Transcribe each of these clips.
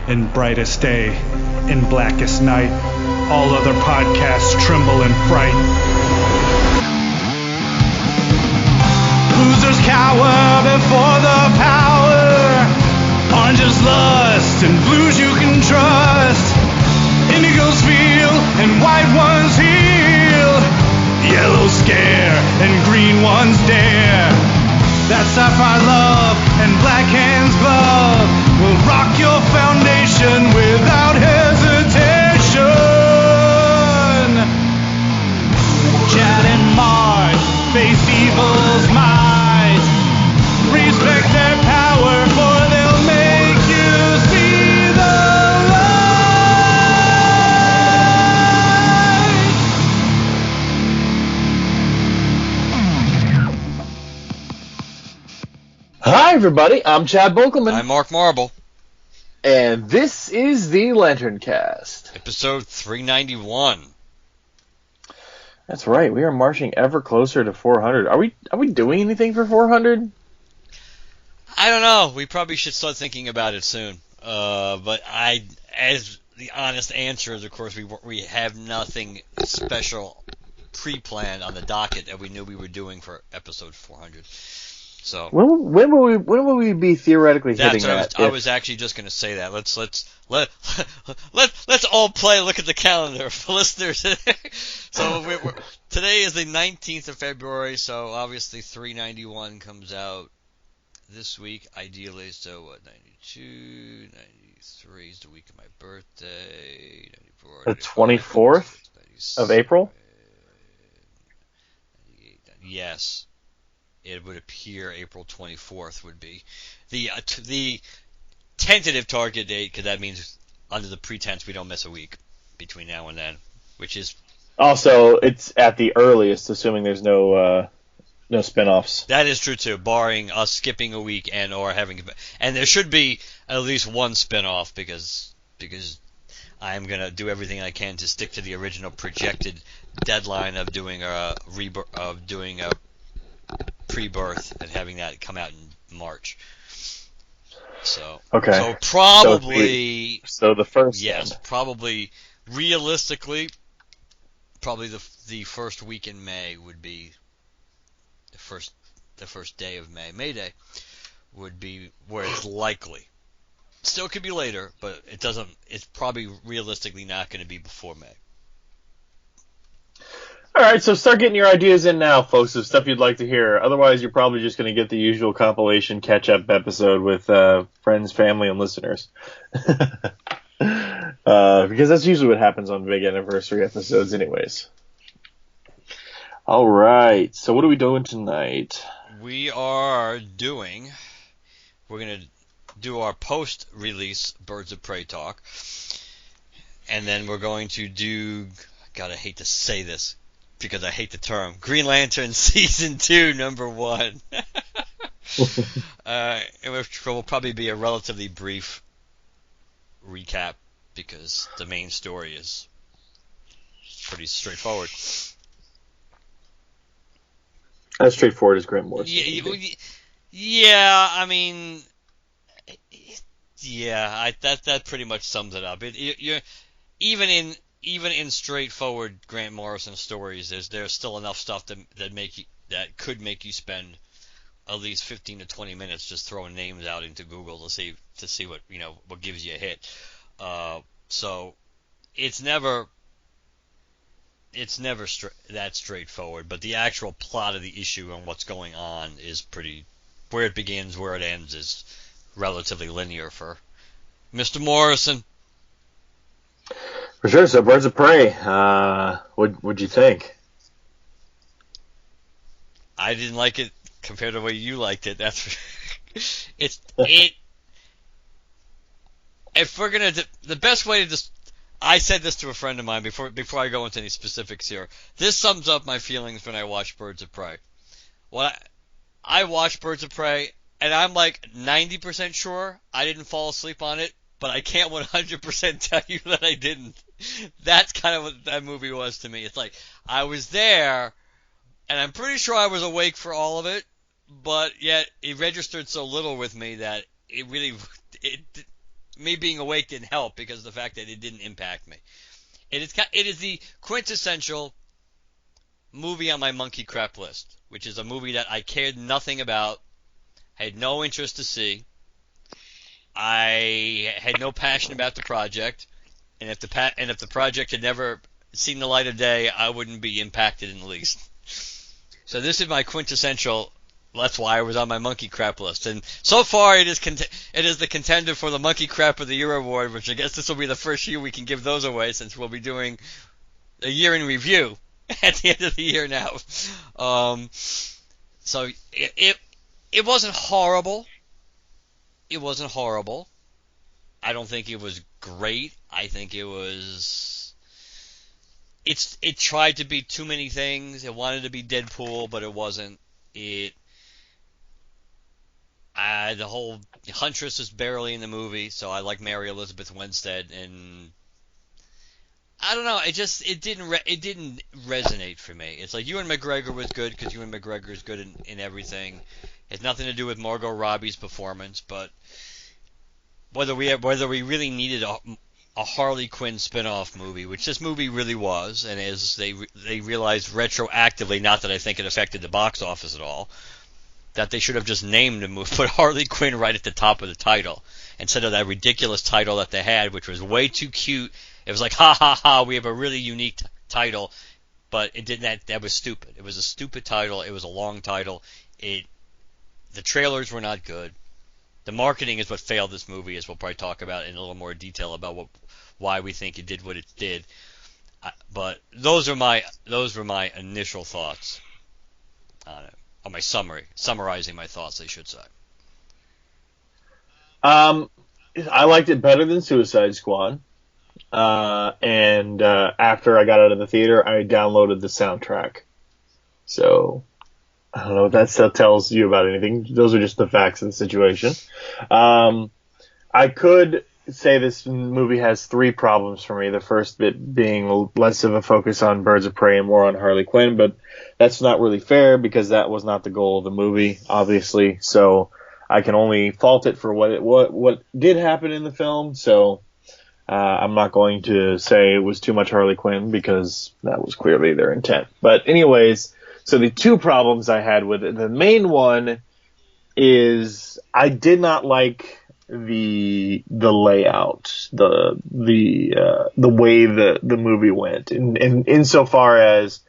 In brightest day, in blackest night, all other podcasts tremble in fright. Losers cower before the power. Orange is lust and blues you can trust. Indigos feel and white ones heal. Yellow scare and green ones dare. That sapphire love and black hands glove will rock your foundation without hesitation. Chad and Marge face evil's might. Respect their power, for they'll make you see the light. Hi, everybody. I'm Chad Bokelman. I'm Mark Marble. And this is the LanternCast. Episode 391. That's right. We are marching ever closer to 400. Are we doing anything for 400? I don't know. We probably should start thinking about it soon. But as the honest answer is, of course, we have nothing special pre-planned on the docket that we knew we were doing for episode 400. So when will we be theoretically hitting that? I was actually just going to say that. Let's all look at the calendar for listeners. So today is the 19th of February. So obviously 391 comes out this week, ideally. So 92, 93 is the week of my birthday. 94, the 24th of April. Yes. It would appear April 24th would be the tentative target date, because that means under the pretense we don't miss a week between now and then, which is also it's at the earliest, assuming there's no spinoffs. That is true too, barring us skipping a week and there should be at least one spinoff because I'm gonna do everything I can to stick to the original projected deadline of doing a pre-birth and having that come out in March. So okay. So probably so the first. Yes, probably realistically, probably the first week in May would be the first day of May. May Day would be where it's likely. Still could be later, but it's probably realistically not going to be before May. All right, so start getting your ideas in now, folks, of stuff you'd like to hear. Otherwise, you're probably just going to get the usual compilation catch-up episode with friends, family, and listeners. Because that's usually what happens on big anniversary episodes anyways. All right, so what are we doing tonight? We're going to do our post-release Birds of Prey talk. And then we're going to do, God, I hate to say this, because I hate the term, Green Lantern Season 2, Number 1. Which will probably be a relatively brief recap, because the main story is pretty straightforward. As straightforward as Grant Morrison. Yeah, I mean, that pretty much sums it up. Even in straightforward Grant Morrison stories, there's still enough stuff that could make you spend at least 15 to 20 minutes just throwing names out into Google to see what gives you a hit. So it's never that straightforward. But the actual plot of the issue and what's going on is pretty. Where it begins, where it ends is relatively linear for Mr. Morrison. For sure. So Birds of Prey, what'd you think? I didn't like it compared to the way you liked it. That's If we're gonna, the best way to just, I said this to a friend of mine before I go into any specifics here. This sums up my feelings when I watch Birds of Prey. I watched Birds of Prey, and I'm like 90% sure I didn't fall asleep on it, but I can't 100% tell you that I didn't. That's kind of what that movie was to me. It's like, I was there, and I'm pretty sure I was awake for all of it, but yet it registered so little with me that it me being awake didn't help because of the fact that it didn't impact me. It is the quintessential movie on my monkey crap list, which is a movie that I cared nothing about, had no interest to see. I had no passion about the project, and if the project had never seen the light of day, I wouldn't be impacted in the least. So this is my quintessential. That's why I was on my monkey crap list, and so far it is the contender for the monkey crap of the year award, which I guess this will be the first year we can give those away, since we'll be doing a year in review at the end of the year now. So it wasn't horrible. It wasn't horrible. I don't think it was great. I think it was. It tried to be too many things. It wanted to be Deadpool, but it wasn't. The whole Huntress is barely in the movie, so I like Mary Elizabeth Winstead, and I don't know. It didn't resonate for me. It's like Ewan McGregor was good because Ewan McGregor is good in everything. It has nothing to do with Margot Robbie's performance, but whether we really needed a Harley Quinn spin-off movie, which this movie really was, and as they realized retroactively, not that I think it affected the box office at all, that they should have just named the movie, put Harley Quinn right at the top of the title instead of that ridiculous title that they had, which was way too cute. It was like, ha ha ha, we have a really unique title, but it didn't. That was stupid. It was a stupid title. It was a long title. The trailers were not good. The marketing is what failed this movie, as we'll probably talk about in a little more detail about why we think it did what it did. But those were my initial thoughts on it. On my summarizing my thoughts, I should say. I liked it better than Suicide Squad. And after I got out of the theater, I downloaded the soundtrack. So I don't know if that still tells you about anything. Those are just the facts of the situation. I could say this movie has three problems for me. The first bit being less of a focus on Birds of Prey and more on Harley Quinn, but that's not really fair because that was not the goal of the movie, obviously. So I can only fault it for what did happen in the film. So I'm not going to say it was too much Harley Quinn because that was clearly their intent. But anyways, so the two problems I had with it, the main one is I did not like the layout, the way the movie went, and insofar as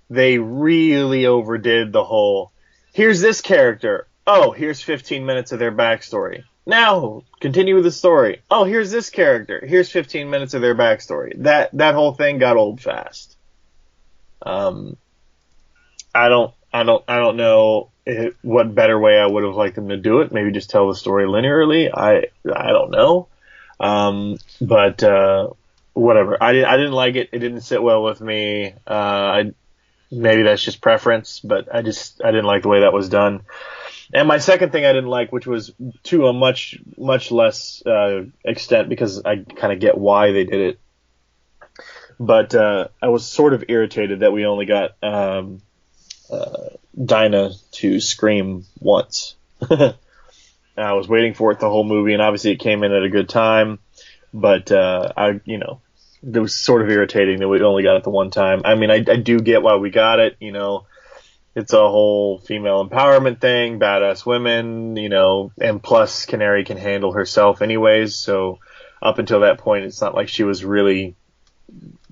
they really overdid the whole, here's this character, oh, here's 15 minutes of their backstory, now continue with the story, oh, here's this character, here's 15 minutes of their backstory. That whole thing got old fast. I don't know what better way I would have liked them to do it. Maybe just tell the story linearly. I don't know. But whatever. I didn't like it. It didn't sit well with me. Maybe that's just preference, but I didn't like the way that was done. And my second thing I didn't like, which was to a much less extent, because I kind of get why they did it. But I was sort of irritated that we only got Dinah to scream once. I was waiting for it the whole movie, and obviously it came in at a good time, but it was sort of irritating that we only got it the one time. I mean, I do get why we got it, it's a whole female empowerment thing, badass women, and plus Canary can handle herself anyways, so up until that point it's not like she was really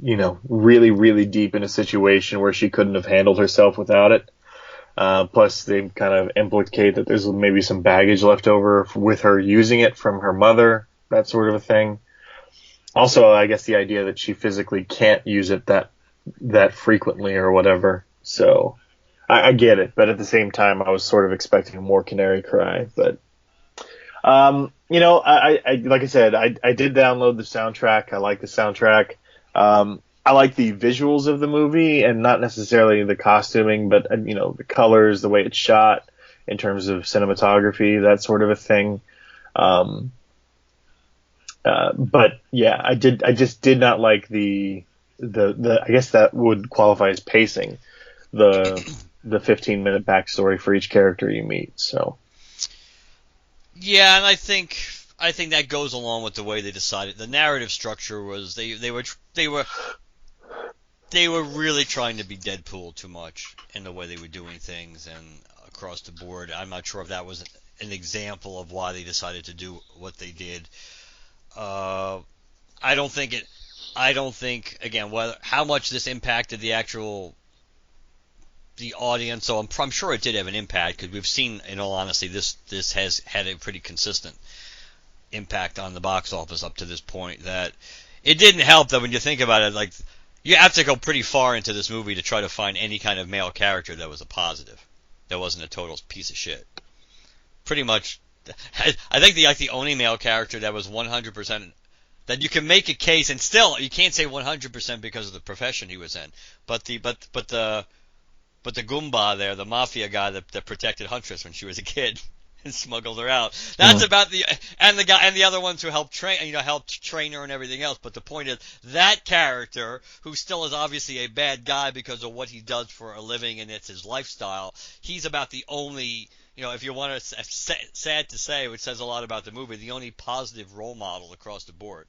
really deep in a situation where she couldn't have handled herself without it. Plus, they kind of implicate that there's maybe some baggage left over with her using it from her mother, that sort of a thing. Also, I guess the idea that she physically can't use it that frequently or whatever. So, I get it, but at the same time, I was sort of expecting more Canary cry. But, I like I said, I did download the soundtrack. I like the soundtrack. I like the visuals of the movie and not necessarily the costuming, but the colors, the way it's shot in terms of cinematography, that sort of a thing. But yeah, I just did not like the I guess that would qualify as pacing, the 15-minute backstory for each character you meet. So yeah, and I think I think that goes along with the way they decided. The narrative structure was they were really trying to be Deadpool too much in the way they were doing things and across the board. I'm not sure if that was an example of why they decided to do what they did. I don't think again how much this impacted the audience. So I'm sure it did have an impact because we've seen, in all honesty, this has had a pretty consistent impact on the box office up to this point. That it didn't help that when you think about it, like you have to go pretty far into this movie to try to find any kind of male character that was a positive, that wasn't a total piece of shit. Pretty much, I think the only male character that was 100% that you can make a case, and still you can't say 100% because of the profession he was in, but the Goomba there, the mafia guy that protected Huntress when she was a kid and smuggled her out. That's about and the other ones who helped train her and everything else. But the point is that character, who still is obviously a bad guy because of what he does for a living and it's his lifestyle, he's about the only, if you want to, sad to say, which says a lot about the movie, the only positive role model across the board.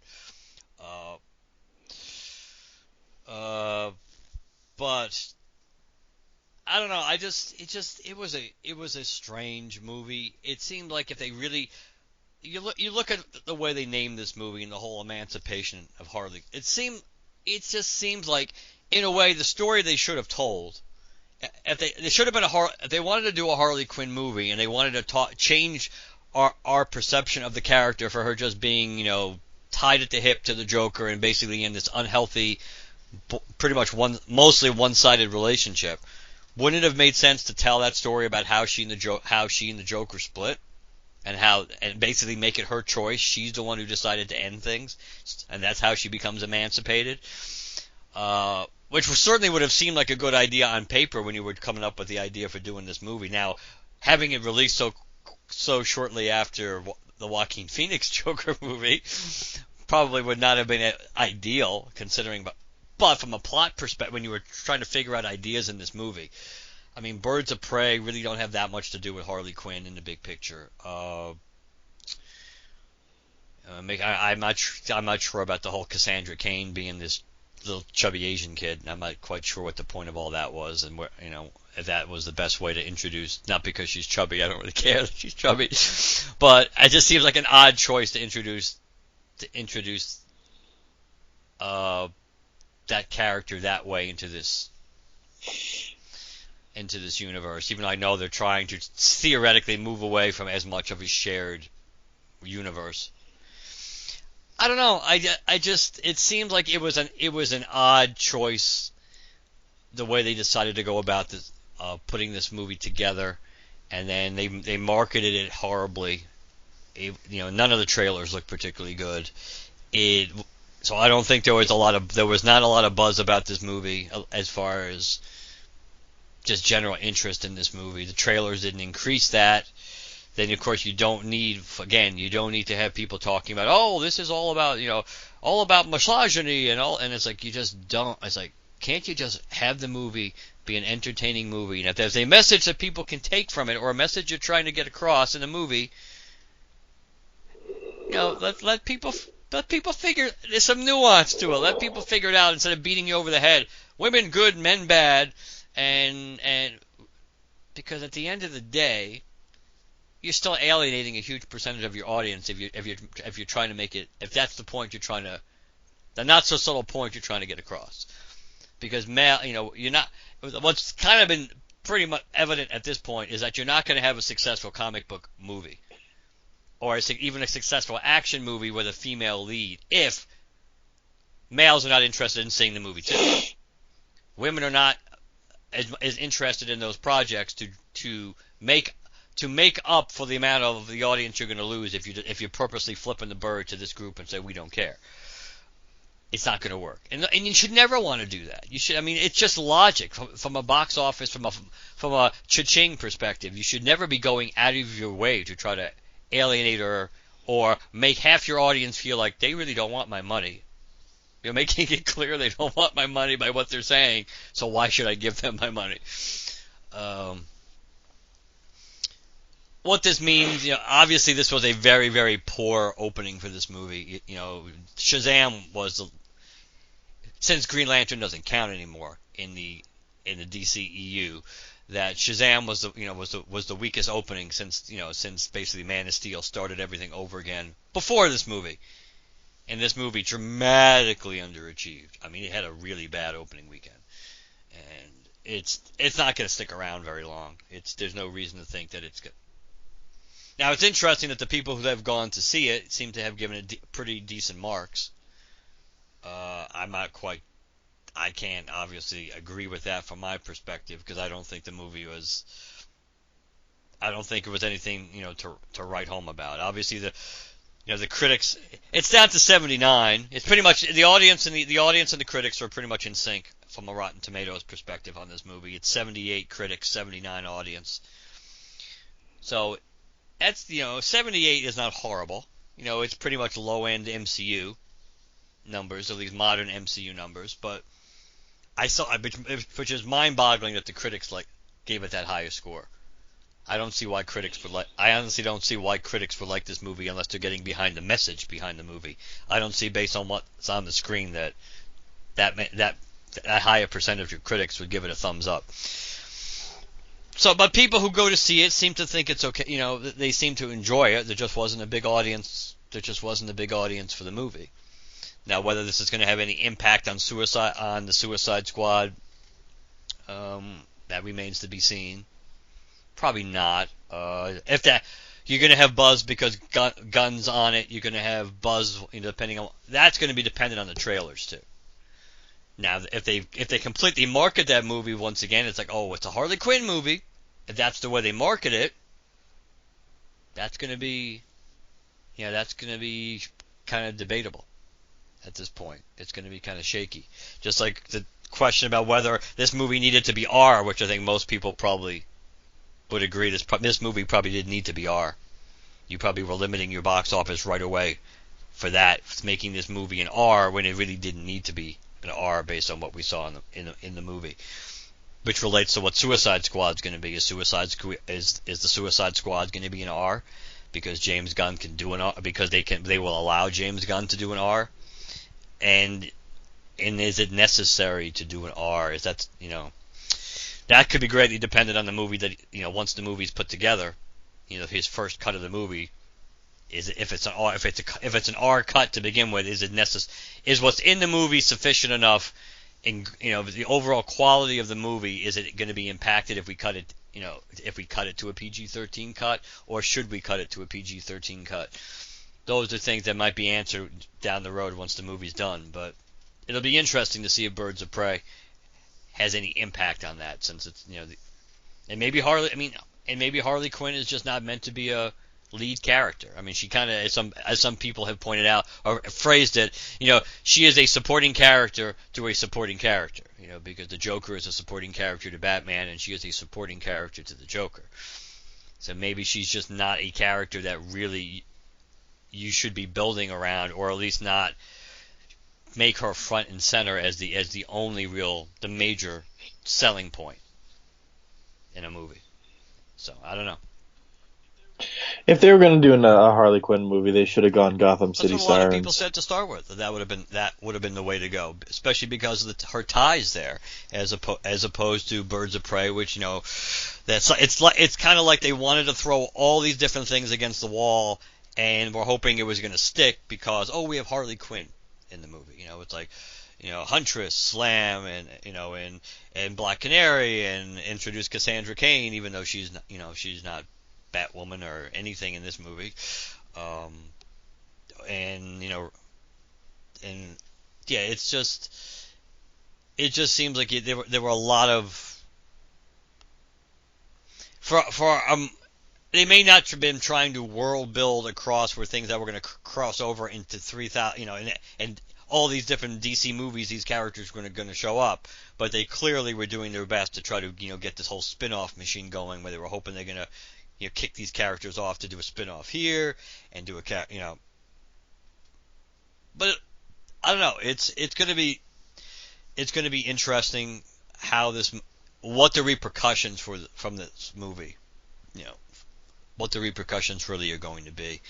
But I don't know. It was a strange movie. It seemed like if they really, you look at the way they named this movie and the whole emancipation of Harley. It just seems like, in a way, the story they should have told. If they should have been if they wanted to do a Harley Quinn movie and they wanted to change our perception of the character for her just being, tied at the hip to the Joker and basically in this unhealthy, pretty much mostly one-sided relationship. Wouldn't it have made sense to tell that story about how she and the Joker split, and basically make it her choice? She's the one who decided to end things, and that's how she becomes emancipated. Which certainly would have seemed like a good idea on paper when you were coming up with the idea for doing this movie. Now, having it released so shortly after the Joaquin Phoenix Joker movie probably would not have been ideal, considering. But from a plot perspective, when you were trying to figure out ideas in this movie, I mean, Birds of Prey really don't have that much to do with Harley Quinn in the big picture. I'm not sure about the whole Cassandra Cain being this little chubby Asian kid. I'm not quite sure what the point of all that was, and if that was the best way to introduce. Not because she's chubby, I don't really care that she's chubby, but it just seems like an odd choice to introduce that character that way into this universe, even though I know they're trying to theoretically move away from as much of a shared universe. I don't know. It seemed like it was an odd choice, the way they decided to go about this, putting this movie together, and then they marketed it horribly. None of the trailers looked particularly good. So I don't think there was not a lot of buzz about this movie as far as just general interest in this movie. The trailers didn't increase that. Then of course you don't need to have people talking about, oh, this is all about misogyny and it's like you just don't. It's like, can't you just have the movie be an entertaining movie? And if there's a message that people can take from it, or a message you're trying to get across in a movie, let people figure. There's some nuance to it. Let people figure it out instead of beating you over the head. Women good, men bad, and because at the end of the day, you're still alienating a huge percentage of your audience if you're trying to make it, if that's the point you're trying to, the not so subtle point you're trying to get across. Because you're not. What's kind of been pretty much evident at this point is that you're not going to have a successful comic book movie, or even a successful action movie with a female lead, if males are not interested in seeing the movie too. Women are not as interested in those projects to make up for the amount of the audience you're going to lose if you're purposely flipping the bird to this group and say we don't care. It's not going to work, and you should never want to do that. You should. I mean, it's just logic from a box office, from a cha-ching perspective. You should never be going out of your way to try to alienate or make half your audience feel like they really don't want my money. You're making it clear they don't want my money by what they're saying, so why should I give them my money? what this means, obviously this was a very, very poor opening for this movie. Shazam was since Green Lantern doesn't count anymore in the DCEU, that Shazam was the weakest opening since basically Man of Steel started everything over again before this movie. And this movie dramatically underachieved. I mean, it had a really bad opening weekend, and it's not going to stick around very long. There's no reason to think that it's good. Now, it's interesting that the people who have gone to see it seem to have given it pretty decent marks. I'm not quite. I can't obviously agree with that from my perspective, because I don't think the movie was. I don't think it was anything to write home about. Obviously, the critics. It's down to 79. It's pretty much the audience and the critics are pretty much in sync from a Rotten Tomatoes perspective on this movie. It's 78 critics, 79 audience. So that's 78 is not horrible. It's pretty much low end MCU numbers, at least modern MCU numbers. But which is mind boggling that the critics gave it that higher score. I don't see why critics would like. I honestly don't see why critics would like this movie unless they're getting behind the message behind the movie. I don't see, based on what's on the screen, that higher percentage of critics would give it a thumbs up. So, but people who go to see it seem to think it's okay. They seem to enjoy it. There just wasn't a big audience. There just wasn't a big audience for the movie. Now, whether this is going to have any impact on the Suicide Squad, that remains to be seen. Probably not. If that, you're going to have buzz because guns on it. You're going to have buzz, depending on that's going to be dependent on the trailers too. Now, if they completely market that movie once again, it's like, oh, it's a Harley Quinn movie. If that's the way they market it, that's going to be kind of debatable at this point. It's going to be kind of shaky. Just like the question about whether this movie needed to be R, which I think most people probably would agree this movie probably didn't need to be R. You probably were limiting your box office right away for that, making this movie an R when it really didn't need to be an R based on what we saw in the movie. Which relates to what Suicide Squad's going to be. Is the Suicide Squad going to be an R because James Gunn can do an R, because they will allow James Gunn to do an R, and is it necessary to do an R? Is that that could be greatly dependent on the movie that once the movie's put together, his first cut of the movie is if it's an R cut to begin with, is what's in the movie sufficient enough in the overall quality of the movie, is it going to be impacted if we cut it to a PG-13 cut, or should we cut it to a PG-13 cut? Those are things that might be answered down the road once the movie's done, but it'll be interesting to see if Birds of Prey has any impact on that, since it's and maybe Harley Quinn is just not meant to be a lead character. I mean, she kind of, as some people have pointed out or phrased it, she is a supporting character to a supporting character, because the Joker is a supporting character to Batman, and she is a supporting character to the Joker. So maybe she's just not a character that really you should be building around, or at least not make her front and center as the the major selling point in a movie. So I don't know. If they were going to do a Harley Quinn movie, they should have gone Gotham City That's what a lot Sirens. of people said to start with. That would have been the way to go, especially because of her ties there, as opposed to Birds of Prey, which it's kind of like they wanted to throw all these different things against the wall, and we're hoping it was going to stick because we have Harley Quinn in the movie. It's like Huntress, Slam, and Black Canary, and introduce Cassandra Cain, even though she's not Batwoman or anything in this movie, it just seems like there were a lot of they may not have been trying to world build across where things that were going to cross over into 3,000, and all these different DC movies, these characters were going to show up, but they clearly were doing their best to try to get this whole spin-off machine going, where they were hoping they're going to kick these characters off to do a spin-off here and do but I don't know. It's going to be interesting what the repercussions from this movie, what the repercussions really are going to be.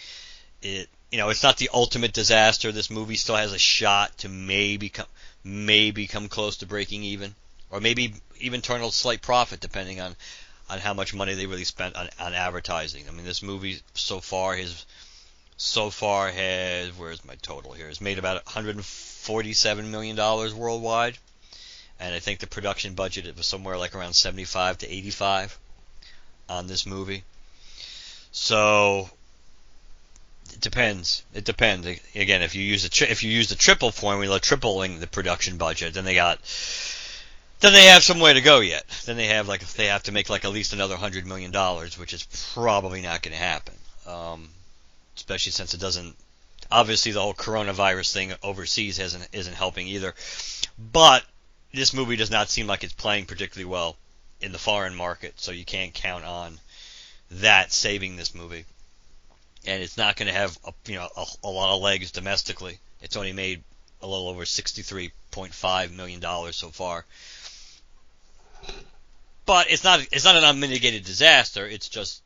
It's not the ultimate disaster. This movie still has a shot to maybe come close to breaking even, or maybe even turn a slight profit, depending on how much money they really spent on advertising. I mean, this movie so far has, where's my total here? Has made about $147 million worldwide, and I think the production budget was somewhere like around 75 to 85 on this movie. So it depends. Again, if you use the triple formula, tripling the production budget, then they have some way to go yet. Then they have to make like at least another $100 million, which is probably not going to happen. Especially since it doesn't. Obviously, the whole coronavirus thing overseas isn't helping either. But this movie does not seem like it's playing particularly well in the foreign market, so you can't count on that saving this movie. And it's not going to have a lot of legs domestically. It's only made a little over $63.5 million so far. But it's not an unmitigated disaster. It's just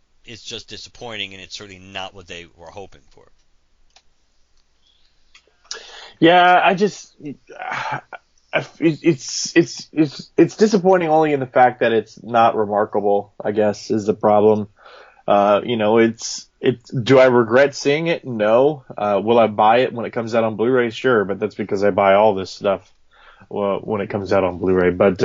disappointing, and it's certainly not what they were hoping for. Yeah, it's disappointing only in the fact that it's not remarkable, I guess, is the problem. Do I regret seeing it? No. Will I buy it when it comes out on Blu-ray? Sure, but that's because I buy all this stuff when it comes out on Blu-ray. But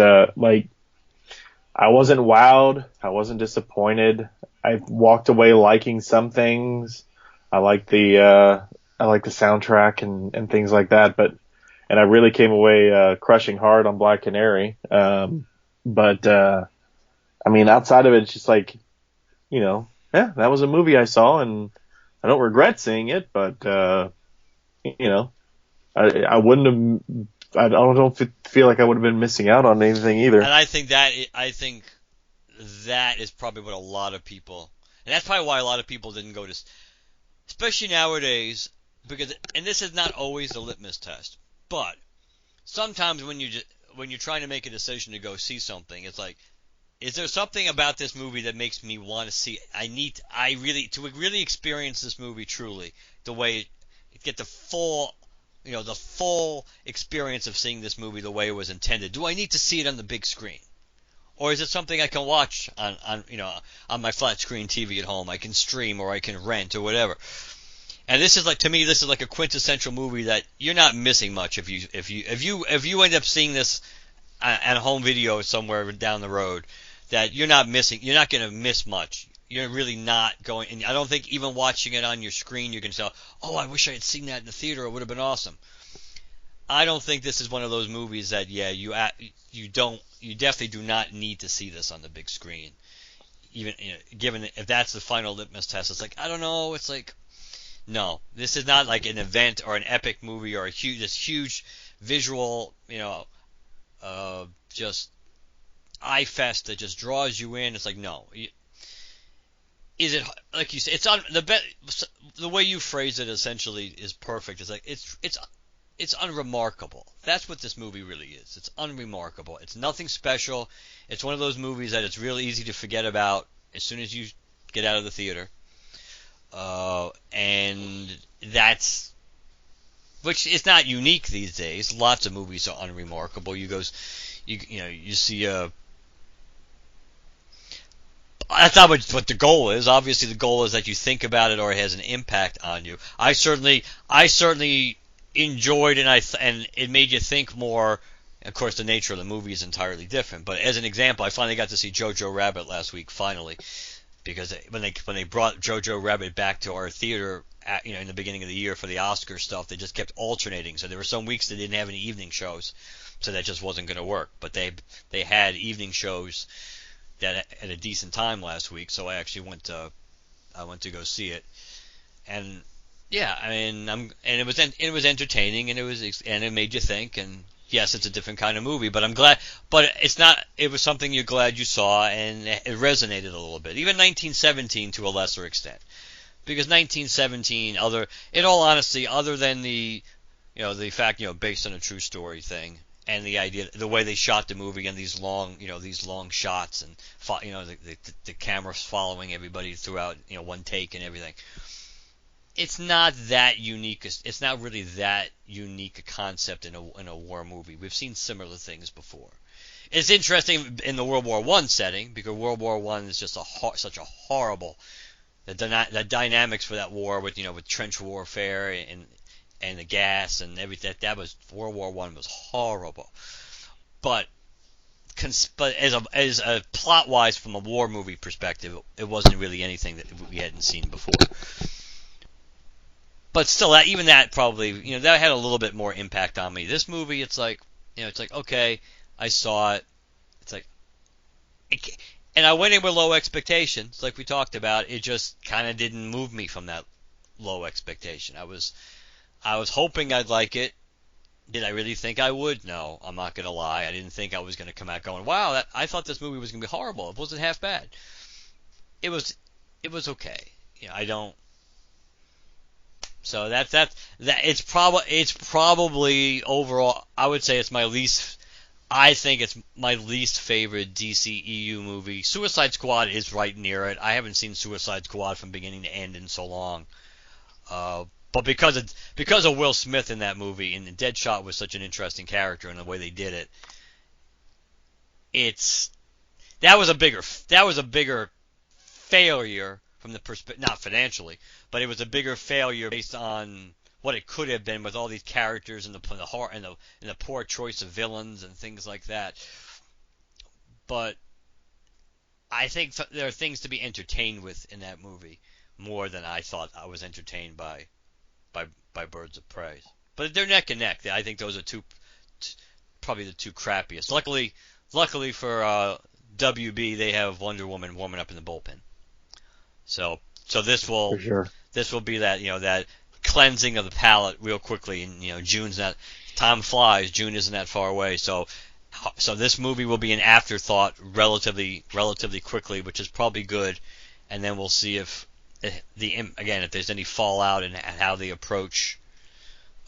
I wasn't wowed. I wasn't disappointed. I walked away liking some things. I like the soundtrack and things like that. And I really came away crushing hard on Black Canary. But outside of it, it's just like, yeah, that was a movie I saw, and I don't regret seeing it. But I wouldn't have. I don't feel like I would have been missing out on anything either. And I think that is probably what a lot of people, and that's probably why a lot of people didn't go to, especially nowadays, and this is not always the litmus test, but sometimes when you're trying to make a decision to go see something, it's like, is there something about this movie that makes me want to see it? To really experience this movie truly, the way get the full experience of seeing this movie the way it was intended. Do I need to see it on the big screen? Or is it something I can watch on my flat screen TV at home? I can stream, or I can rent, or whatever. And this is like a quintessential movie that you're not missing much if you end up seeing this at a home video somewhere down the road, that you're not going to miss much. You're really not going, and I don't think even watching it on your screen you can say, oh, I wish I had seen that in the theater, it would have been awesome. I don't think this is one of those movies that, you definitely do not need to see this on the big screen. Even, given if that's the final litmus test, it's like, I don't know, it's like, no, this is not like an event or an epic movie or this huge visual, just eye fest that just draws you in. It's like, no. Is it, like you said, it's on the way you phrase it essentially is perfect. It's like it's unremarkable. That's what this movie really is. It's unremarkable. It's nothing special. It's one of those movies that it's really easy to forget about as soon as you get out of the theater. And which is not unique these days. Lots of movies are unremarkable. You see that's not what the goal is. Obviously, the goal is that you think about it or it has an impact on you. I certainly enjoyed and it made you think more. Of course, the nature of the movie is entirely different. But as an example, I finally got to see Jojo Rabbit last week. Finally, because when they brought Jojo Rabbit back to our theater, in the beginning of the year for the Oscar stuff, they just kept alternating. So there were some weeks they didn't have any evening shows, so that just wasn't going to work. But they had evening shows that at a decent time last week, so I actually went to go see it, and yeah, and it was entertaining, and it made you think, and yes, it's a different kind of movie, but I'm glad, but it was something you're glad you saw, and it resonated a little bit, even 1917 to a lesser extent, because 1917, in all honesty, other than the fact, based on a true story thing, and the idea, the way they shot the movie, and these long shots, and the camera following everybody throughout, one take and everything. It's not that unique. It's not really that unique a concept in a war movie. We've seen similar things before. It's interesting in the World War I setting, because World War I is just such a horrible. The dynamics for that war with trench warfare and the gas and everything, that was World War I was horrible. But as a plot wise, from a war movie perspective, it wasn't really anything that we hadn't seen before. But still, that probably that had a little bit more impact on me. This movie, it's like okay, I saw it. It's like, and I went in with low expectations, like we talked about. It just kind of didn't move me from that low expectation. I was hoping I'd like it. Did I really think I would? No, I'm not gonna lie. I didn't think I was gonna come out going, wow, I thought this movie was gonna be horrible. It wasn't half bad. It was okay. I don't. So it's probably overall, I would say it's my least. I think it's my least favorite DCEU movie. Suicide Squad is right near it. I haven't seen Suicide Squad from beginning to end in so long. But because of Will Smith in that movie, and Deadshot was such an interesting character, and the way they did it, that was a bigger failure from the perspective, not financially, but it was a bigger failure based on what it could have been with all these characters and the poor choice of villains and things like that. But I think there are things to be entertained with in that movie more than I thought I was entertained by Birds of Prey. But they're neck and neck. I think those are probably the two crappiest. Luckily for WB, they have Wonder Woman warming up in the bullpen. So this will For sure. This will be that that cleansing of the palate real quickly, and June's not. Time flies. June isn't that far away. So this movie will be an afterthought relatively quickly, which is probably good. And then we'll see if there's any fallout and how they approach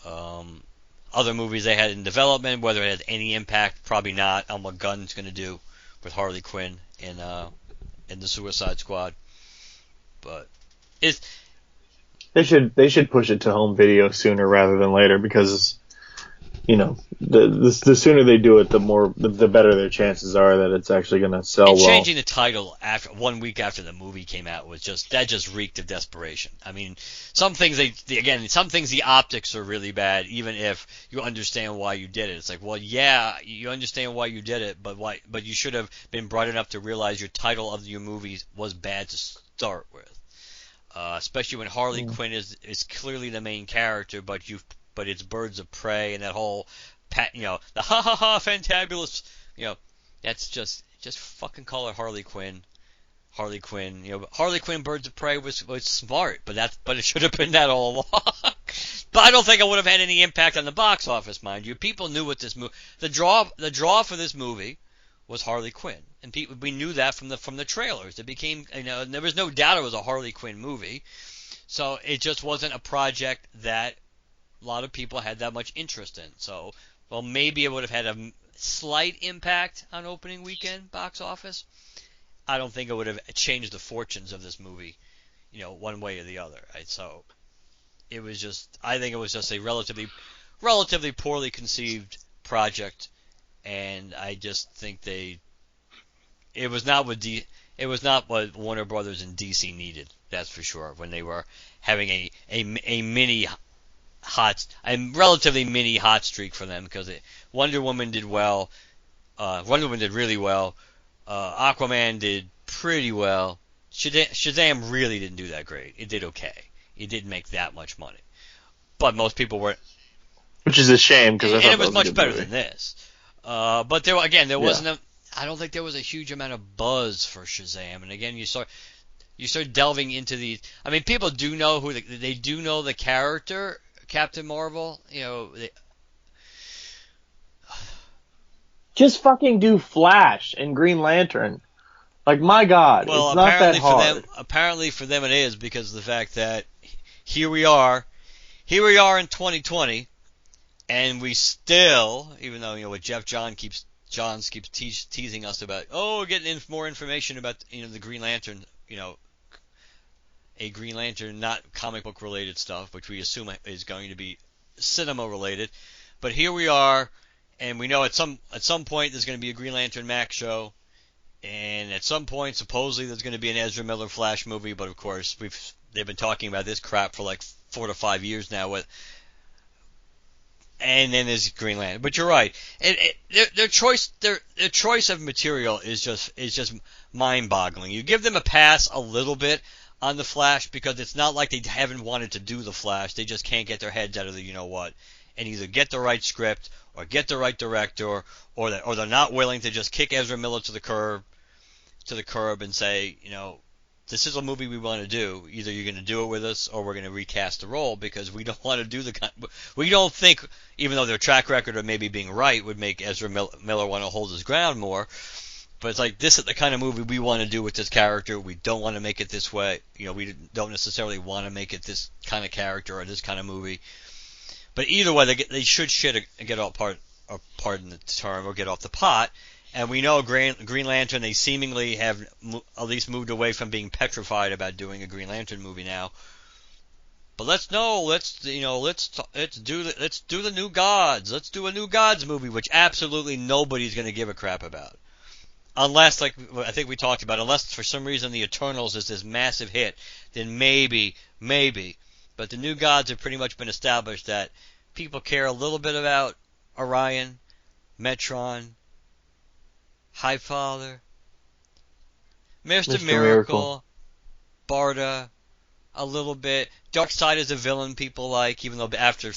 other movies they had in development, whether it has any impact. Probably not on what Gunn's going to do with Harley Quinn in the Suicide Squad. But they should push it to home video sooner rather than later, because the sooner they do it, the better their chances are that it's actually going to sell well. Changing the title after 1 week after the movie came out was just reeked of desperation. I mean, some things the optics are really bad, even if you understand why you did it. It's like, well, yeah, you understand why you did it, but you should have been bright enough to realize your title of your movie was bad to start with. Especially when Harley Quinn is clearly the main character, but it's Birds of Prey, and that whole the ha ha ha fantabulous, that's just fucking call it Harley Quinn. Harley Quinn, Harley Quinn Birds of Prey was smart, but it should have been that all along. But I don't think it would have had any impact on the box office, mind you. People knew what this movie, the draw for this movie was Harley Quinn, and we knew that from the trailers. It became, there was no doubt it was a Harley Quinn movie, so it just wasn't a project that a lot of people had that much interest in. So, well, maybe it would have had a slight impact on opening weekend box office. I don't think it would have changed the fortunes of this movie, one way or the other. Right? So, I think it was just a relatively poorly conceived project. And I just think it was not what Warner Brothers and DC needed. That's for sure. When they were having a relatively mini hot streak for them, because Wonder Woman did well. Wonder Woman did really well. Aquaman did pretty well. Shazam really didn't do that great. It did okay. It didn't make that much money, but most people were. Which is a shame, because it was much better than this. But there wasn't I don't think there was a huge amount of buzz for Shazam. And again, you start delving into these. I mean, people do know they do know the character Captain Marvel. Just fucking do Flash and Green Lantern. Like, my God, well, it's not that hard. Apparently for them it is, because of the fact that here we are in 2020. And we still, even though what Jeff Johns keeps teasing us about, we're getting more information about the Green Lantern, a Green Lantern, not comic book related stuff, which we assume is going to be cinema related. But here we are, and we know at some point there's going to be a Green Lantern Max show, and at some point supposedly there's going to be an Ezra Miller Flash movie. But of course they've been talking about this crap for like 4 to 5 years now. And then there's Green Lantern. But you're right. Their choice of material is just mind-boggling. You give them a pass a little bit on the Flash because it's not like they haven't wanted to do the Flash. They just can't get their heads out of the and either get the right script or get the right director, or they're not willing to just kick Ezra Miller to the curb and say, this is a movie we want to do. Either you're going to do it with us, or we're going to recast the role, because we don't want to do we don't think, even though their track record of maybe being right would make Ezra Miller want to hold his ground more. But it's like, this is the kind of movie we want to do with this character. We don't want to make it this way. We don't necessarily want to make it this kind of character or this kind of movie. But either way, they should get off pardon the term, or get off the pot. And we know Green Lantern, they seemingly have at least moved away from being petrified about doing a Green Lantern movie now. But let's do the New Gods. Let's do a New Gods movie, which absolutely nobody's going to give a crap about. Unless, like I think we talked about, unless for some reason the Eternals is this massive hit, then maybe. But the New Gods have pretty much been established that people care a little bit about Orion, Metron, Highfather, Mr. Miracle, Barda, a little bit. Darkseid is a villain people like, even though after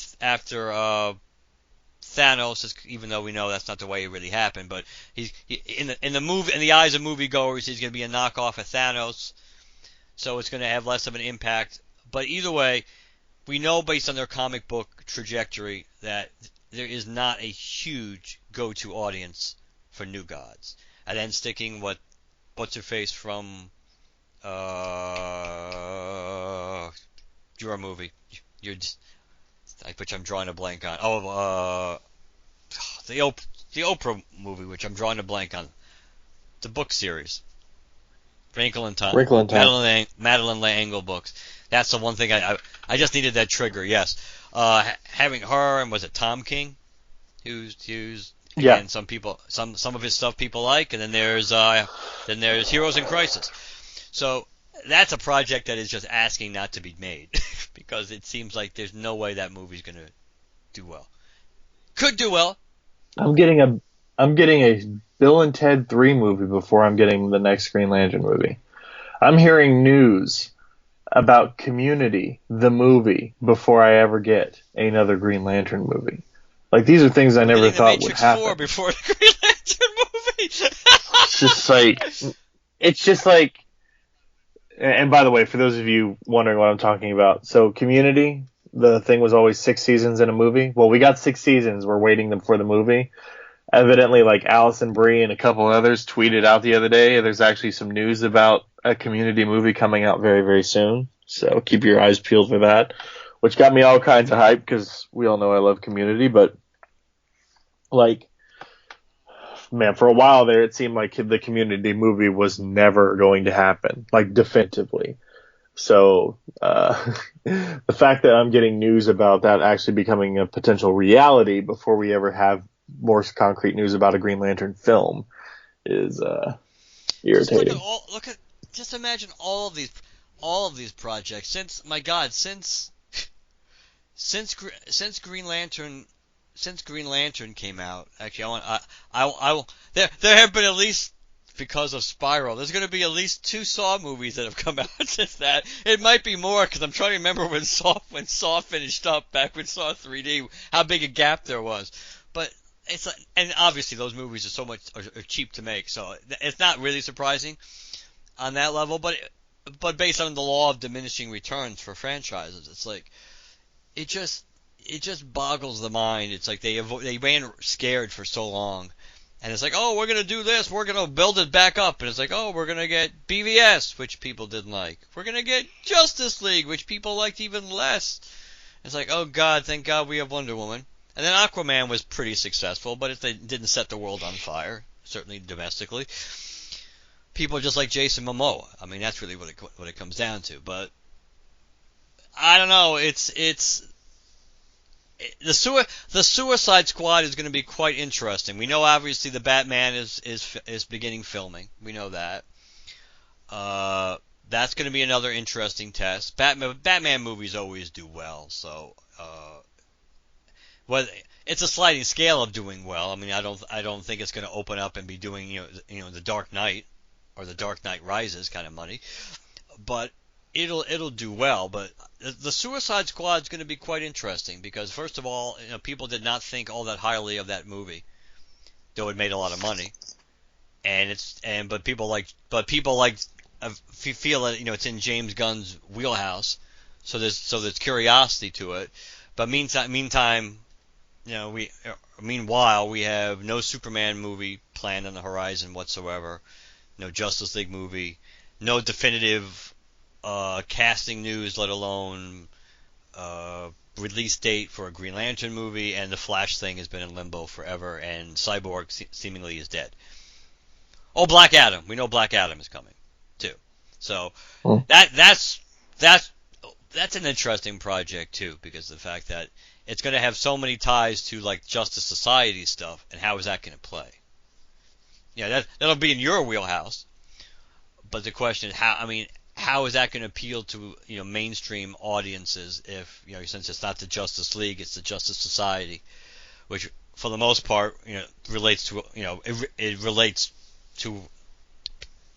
Thanos, even though we know that's not the way it really happened, but in the eyes of moviegoers, he's going to be a knockoff of Thanos, so it's going to have less of an impact. But either way, we know based on their comic book trajectory that there is not a huge go-to audience for New Gods. And then sticking what's her face from your movie, which I'm drawing a blank on. The Oprah movie, which I'm drawing a blank on. The book series, Wrinkle in Time. Madeline L'Engle books. That's the one thing I just needed that trigger. Yes, having her, and was it Tom King, who's again, some of his stuff people like, and then there's Heroes in Crisis. So that's a project that is just asking not to be made because it seems like there's no way that movie's gonna do well. Could do well. I'm getting a Bill and Ted 3 movie before I'm getting the next Green Lantern movie. I'm hearing news about Community, the movie, before I ever get another Green Lantern movie. Like, these are things I never thought would happen. Matrix 4 before the Green Lantern movie. It's just like, and by the way, for those of you wondering what I'm talking about, so Community, the thing was always 6 seasons in a movie. Well, we got 6 seasons. We're waiting for the movie. Evidently, like Allison Brie and a couple others tweeted out the other day, there's actually some news about a Community movie coming out very, very soon. So keep your eyes peeled for that, which got me all kinds of hype because we all know I love Community. But, like, man, for a while there, it seemed like the Community movie was never going to happen, like, definitively. So the fact that I'm getting news about that actually becoming a potential reality before we ever have more concrete news about a Green Lantern film is irritating. Just imagine all of these projects since Green Lantern came out. Actually, there have been, at least because of Spiral, there's going to be at least 2 Saw movies that have come out since that. It might be more because I'm trying to remember when Saw finished up back with Saw 3D, how big a gap there was. But it's like, and obviously those movies are cheap to make, so it's not really surprising on that level. But based on the law of diminishing returns for franchises, it's like it just boggles the mind. It's like they ran scared for so long. And it's like, oh, we're going to do this. We're going to build it back up. And it's like, oh, we're going to get BVS, which people didn't like. We're going to get Justice League, which people liked even less. It's like, oh, God, thank God we have Wonder Woman. And then Aquaman was pretty successful, but it didn't set the world on fire, certainly domestically. People just like Jason Momoa. I mean, that's really what it comes down to. But I don't know. The Suicide Squad is going to be quite interesting. We know obviously the Batman is beginning filming. We know that. That's going to be another interesting test. Batman movies always do well, so well, it's a sliding scale of doing well. I mean, I don't think it's going to open up and be doing the Dark Knight or the Dark Knight Rises kind of money, but it'll do well. But the Suicide Squad is going to be quite interesting because first of all, people did not think all that highly of that movie, though it made a lot of money, but people feel that it's in James Gunn's wheelhouse, so there's curiosity to it. But meantime, meanwhile we have no Superman movie planned on the horizon whatsoever, no Justice League movie, no definitive casting news, let alone release date for a Green Lantern movie, and the Flash thing has been in limbo forever, and Cyborg seemingly is dead. Oh, Black Adam. We know Black Adam is coming too. So that's an interesting project too, because of the fact that it's going to have so many ties to like Justice Society stuff, and how is that going to play? Yeah, that'll be in your wheelhouse. But the question is how is that going to appeal to mainstream audiences if since it's not the Justice League, it's the Justice Society, which for the most part relates to it relates to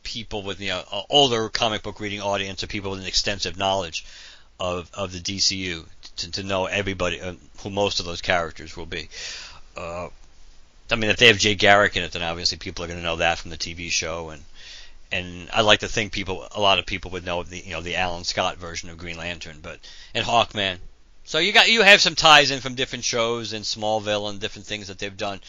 people with older comic book reading audience, or people with an extensive knowledge of the DCU to know everybody who most of those characters will be. I mean, if they have Jay Garrick in it, then obviously people are going to know that from the TV show, and I like to think a lot of people would know the Alan Scott version of Green Lantern, and Hawkman. So you have some ties in from different shows and Smallville and different things that they've done,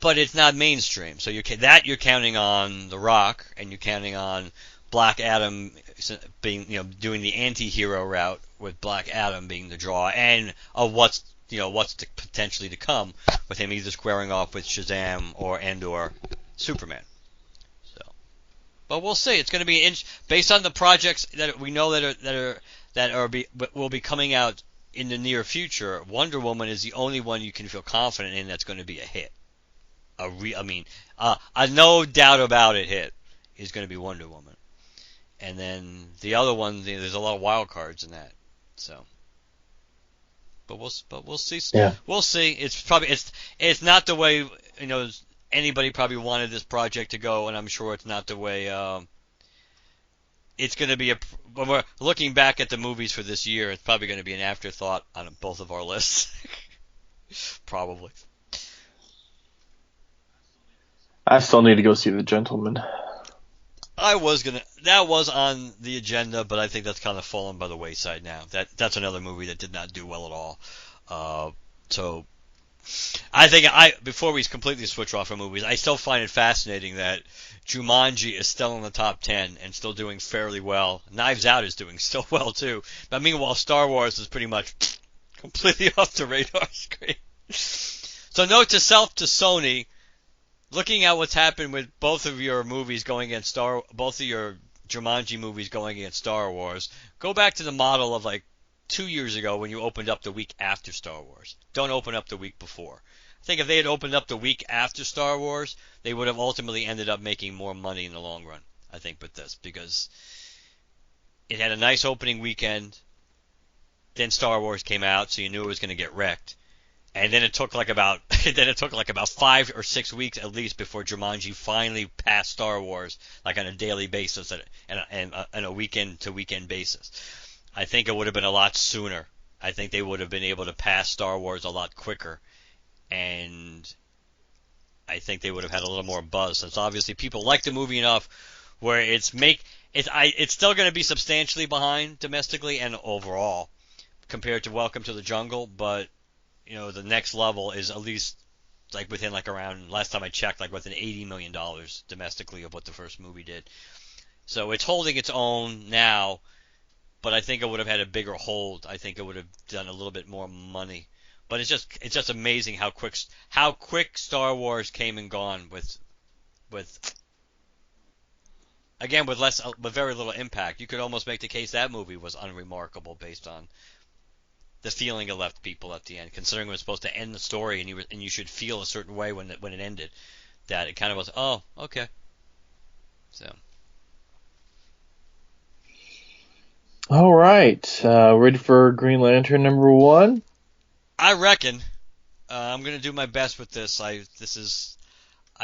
but it's not mainstream. So you're counting on The Rock, and you're counting on Black Adam being doing the anti-hero route, with Black Adam being the draw, and what's potentially to come with him either squaring off with Shazam or Superman. So, but we'll see. It's going to be based on the projects that we know will be coming out in the near future. Wonder Woman is the only one you can feel confident in that's going to be a hit. A no doubt about it hit is going to be Wonder Woman. And then the other one, there's a lot of wild cards in that. So, but we'll see. Yeah. We'll see. It's not the way anybody probably wanted this project to go, and I'm sure it's not the way. It's going to be when we're looking back at the movies for this year, it's probably going to be an afterthought on both of our lists. Probably. I still need to go see The Gentleman. That was on the agenda, but I think that's kind of fallen by the wayside now. That's another movie that did not do well at all. So I think before we completely switch off from movies, I still find it fascinating that Jumanji is still in the top 10 and still doing fairly well. Knives Out is doing still well too. But meanwhile, Star Wars is pretty much completely off the radar screen. So note to self to Sony. Looking at what's happened with both of your movies going against both of your Jumanji movies going against Star Wars, go back to the model of like 2 years ago when you opened up the week after Star Wars. Don't open up the week before. I think if they had opened up the week after Star Wars, they would have ultimately ended up making more money in the long run, I think, with this, because it had a nice opening weekend, then Star Wars came out, so you knew it was going to get wrecked. And then it took like about 5 or 6 weeks at least before Jumanji finally passed Star Wars, like on a daily basis and a weekend to weekend basis. I think it would have been a lot sooner. I think they would have been able to pass Star Wars a lot quicker, and I think they would have had a little more buzz. Since obviously people like the movie enough where it's still going to be substantially behind domestically and overall compared to Welcome to the Jungle, but the next level is at least like within like around, last time I checked, like within $80 million domestically of what the first movie did. So it's holding its own now, but I think it would have had a bigger hold. I think it would have done a little bit more money. But it's just amazing how quick Star Wars came and gone with again with very little impact. You could almost make the case that movie was unremarkable based on the feeling it left people at the end, considering it was supposed to end the story and you should feel a certain way when it ended. That it kind of was, oh, okay. So. All right, ready for Green Lantern #1? I reckon. I'm gonna do my best with this. I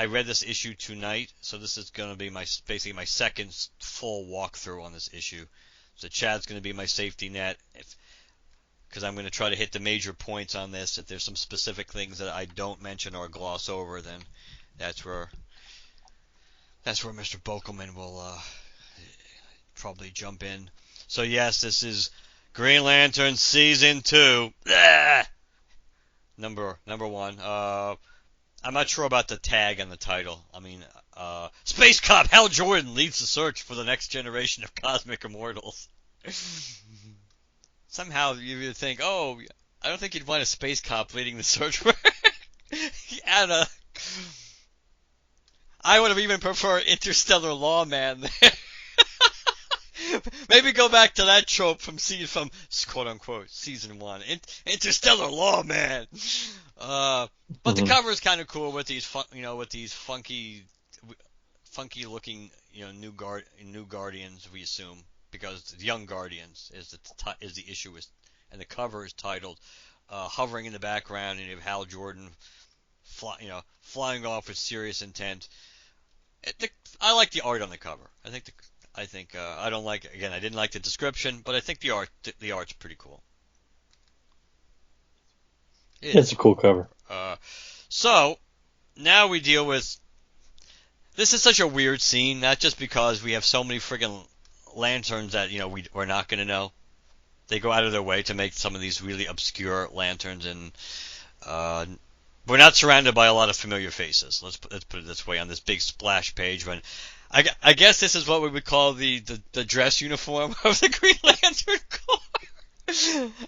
read this issue tonight, so this is gonna be basically my second full walkthrough on this issue. So Chad's gonna be my safety net, because I'm gonna try to hit the major points on this. If there's some specific things that I don't mention or gloss over, then that's where Mr. Bokelman will probably jump in. So yes, this is Green Lantern Season 2. Number 1. I'm not sure about the tag and the title. I mean, Space Cop Hal Jordan leads the search for the next generation of cosmic immortals. Somehow you would think, oh, I don't think you'd want a space cop leading the search for Anna. I would have even preferred Interstellar Lawman there. Maybe go back to that trope from quote unquote season 1. Interstellar Lawman. But the cover is kind of cool with these funky looking new Guardians, we assume, because Young Guardians is the issue, and the cover is titled hovering in the background, and you have Hal Jordan flying off with serious intent. I like the art on the cover. I don't like, again, I didn't like the description, but I think the art's pretty cool. It's a cool cover. So now we deal with, this is such a weird scene, not just because we have so many friggin' lanterns that we're not going to know. They go out of their way to make some of these really obscure lanterns, and we're not surrounded by a lot of familiar faces. Let's put it this way on this big splash page. When I guess this is what we would call the dress uniform of the Green Lantern Corps.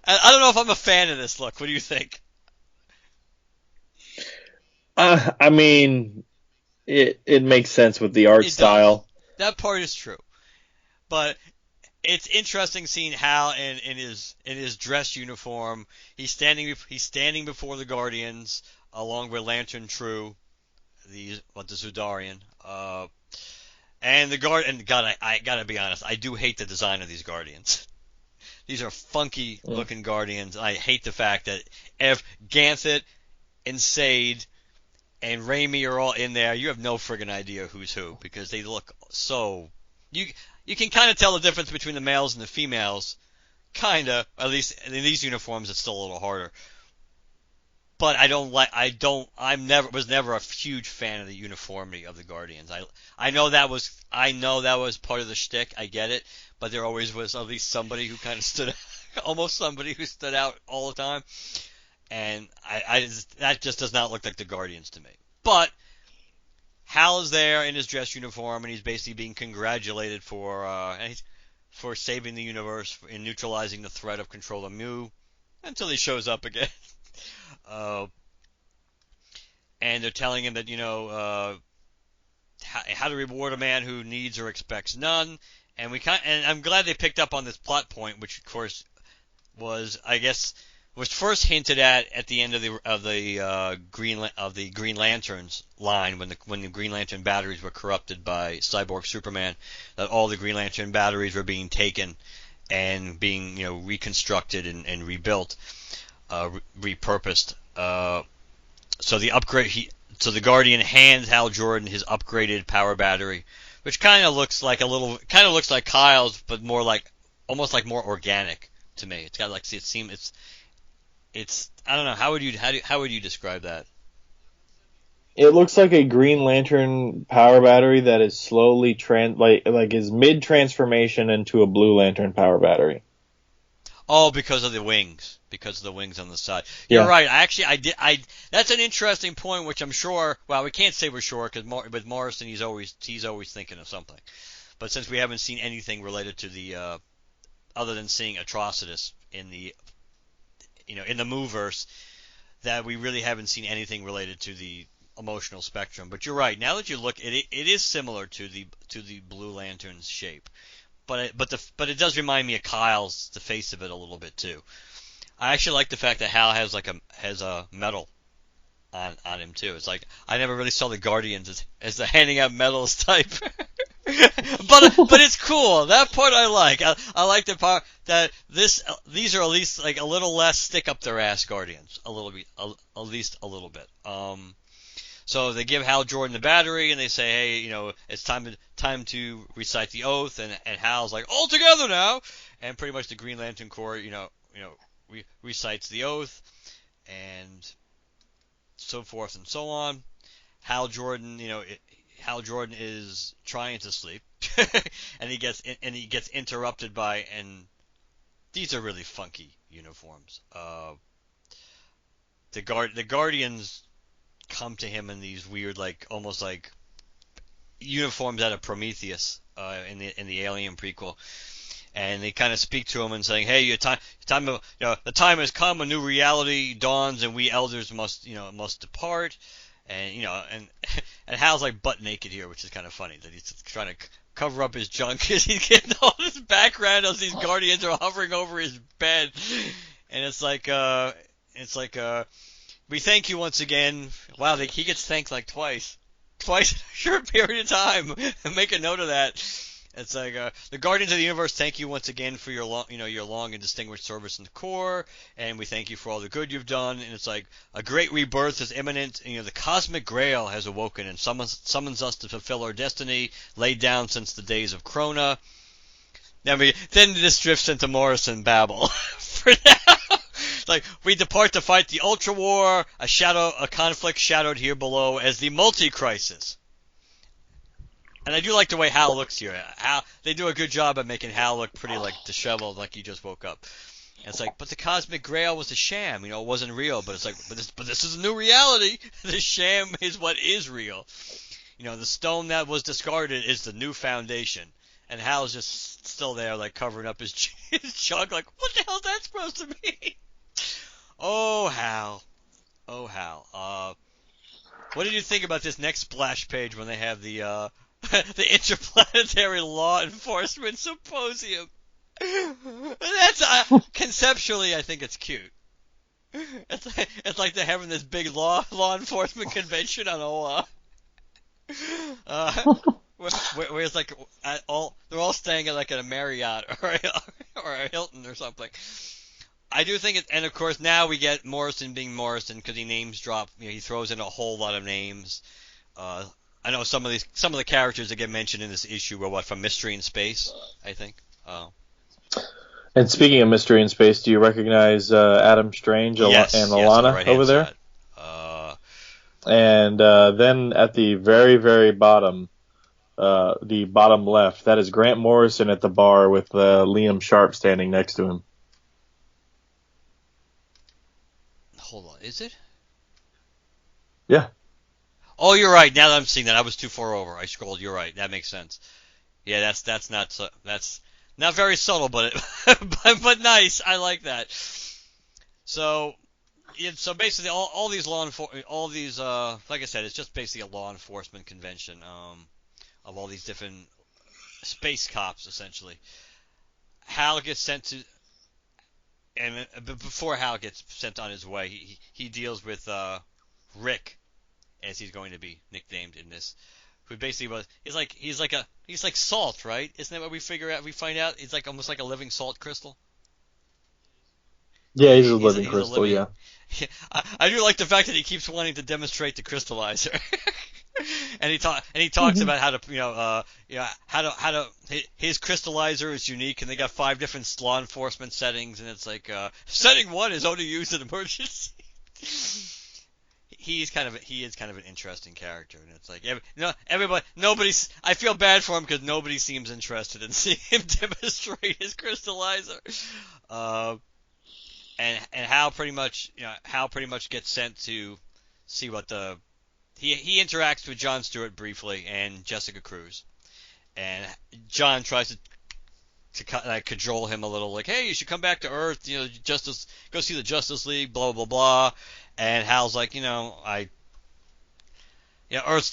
I don't know if I'm a fan of this look. What do you think? I mean, it makes sense with the art style. That part is true, but it's interesting seeing Hal in his dress uniform. He's standing before the Guardians along with Lantern True, the Zudarian, and God, I gotta be honest, I do hate the design of these Guardians. These are funky looking Guardians. I hate the fact that if Ganthet and Sade and Raimi are all in there, you have no friggin' idea who's who, because they look so... You can kind of tell the difference between the males and the females, kinda. At least in these uniforms, it's still a little harder. But was never a huge fan of the uniformity of the Guardians. I know that was part of the shtick. I get it, but there always was at least somebody who kind of stood, almost somebody who stood out all the time. And that just does not look like the Guardians to me. But Hal is there in his dress uniform, and he's basically being congratulated for saving the universe and neutralizing the threat of Controller Mu, until he shows up again. And they're telling him that how to reward a man who needs or expects none. And I'm glad they picked up on this plot point, which of course was first hinted at the end of the Green Lanterns line, when the Green Lantern batteries were corrupted by Cyborg Superman, that all the Green Lantern batteries were being taken and being reconstructed and rebuilt, repurposed. So the Guardian hands Hal Jordan his upgraded power battery, which kind of looks like Kyle's, but almost like more organic to me. It's got it's I don't know, how would you describe that? It looks like a Green Lantern power battery that is slowly is mid transformation into a Blue Lantern power battery. Oh, because of the wings on the side. Yeah. You're right. That's an interesting point, which I'm sure. Well, we can't say we're sure because with Morrison, he's always thinking of something. But since we haven't seen anything related to the, other than seeing Atrocitus in the, in the Moveverse, that we really haven't seen anything related to the emotional spectrum. But you're right. Now that you look, it is similar to the Blue Lantern's shape, but it does remind me of Kyle's, the face of it, a little bit too. I actually like the fact that Hal has a medal on him too. It's like I never really saw the Guardians as the handing out medals type. but it's cool. That part I like. I like the part that these are at least like a little less stick up their ass Guardians, a little bit, at least a little bit. So they give Hal Jordan the battery and they say, hey, it's time to recite the oath, and Hal's like, all together now, and pretty much the Green Lantern Corps, recites the oath, and so forth and so on. Hal Jordan is trying to sleep, and he gets interrupted by, and these are really funky uniforms. The Guardians come to him in these weird, like almost like uniforms out of Prometheus in the Alien prequel, and they kind of speak to him and saying, "Hey, the time has come. A new reality dawns, and we elders must depart." And and Hal's like butt naked here, which is kind of funny that he's trying to cover up his junk because he's getting all this background as these Guardians are hovering over his bed, and it's like we thank you once again. Wow, he gets thanked like twice in a short period of time. Make a note of that. It's like the Guardians of the Universe thank you once again for your long and distinguished service in the Corps, and we thank you for all the good you've done. And it's like a great rebirth is imminent. The Cosmic Grail has awoken and summons us to fulfill our destiny laid down since the days of Krona. Then this drifts into Morrison babble. For now, like we depart to fight the Ultra War, a conflict shadowed here below as the Multi-Crisis. And I do like the way Hal looks here. They do a good job at making Hal look pretty like disheveled, like he just woke up. And it's like, but the Cosmic Grail was a sham, it wasn't real. But it's like, but this is a new reality. The sham is what is real. The stone that was discarded is the new foundation. And Hal's just still there, like covering up his junk, like, what the hell is that supposed to mean? Oh, Hal. What did you think about this next splash page when they have the the Interplanetary Law Enforcement Symposium? That's conceptually, I think it's cute. It's like they're having this big law enforcement convention on Oa. Where it's like they're all staying at a Marriott or a Hilton or something. I do think and of course now we get Morrison being Morrison because he names drop. He throws in a whole lot of names. I know some of the characters that get mentioned in this issue were from Mystery in Space, I think. And speaking of Mystery in Space, do you recognize Adam Strange and Alana over there? And then at the very, very bottom, the bottom left, that is Grant Morrison at the bar with Liam Sharp standing next to him. Hold on, is it? Yeah. Oh, you're right. Now that I'm seeing that, I was too far over. I scrolled. You're right. That makes sense. Yeah, that's not very subtle, but but nice. I like that. So basically, all these like I said, it's just basically a law enforcement convention of all these different space cops, essentially. Hal gets sent to, and before Hal gets sent on his way, he deals with Rick, as he's going to be nicknamed in this, who basically he's like salt, right? Isn't that what we find out? He's like almost like a living salt crystal. Yeah, he's a living crystal. Yeah. I do like the fact that he keeps wanting to demonstrate the crystallizer, and he talks about how to his crystallizer is unique, and they got 5 different law enforcement settings, and it's like setting 1 is only used in emergency. He is kind of an interesting character, and it's like I feel bad for him because nobody seems interested in seeing him demonstrate his crystallizer. And Hal pretty much gets sent to see what he interacts with Jon Stewart briefly and Jessica Cruz, and Jon tries to cajole him a little, like, hey, you should come back to Earth, go see the Justice League, blah blah blah. And Hal's like, Earth's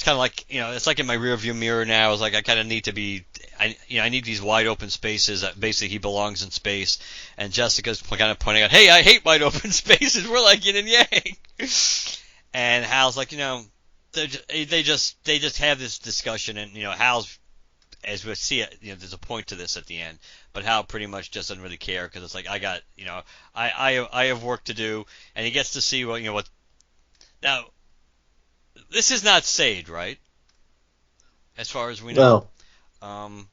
kind of like, it's like in my rearview mirror now. It's like I kind of need to be, I need these wide open spaces. That basically he belongs in space. And Jessica's kind of pointing out, hey, I hate wide open spaces. We're like yin and yang. And Hal's like, they just have this discussion, and Hal's, as we see it, there's a point to this at the end, but Hal pretty much just doesn't really care because it's like I got, I have work to do, and he gets to see what. Now, this is not Sade, right? As far as we know. No.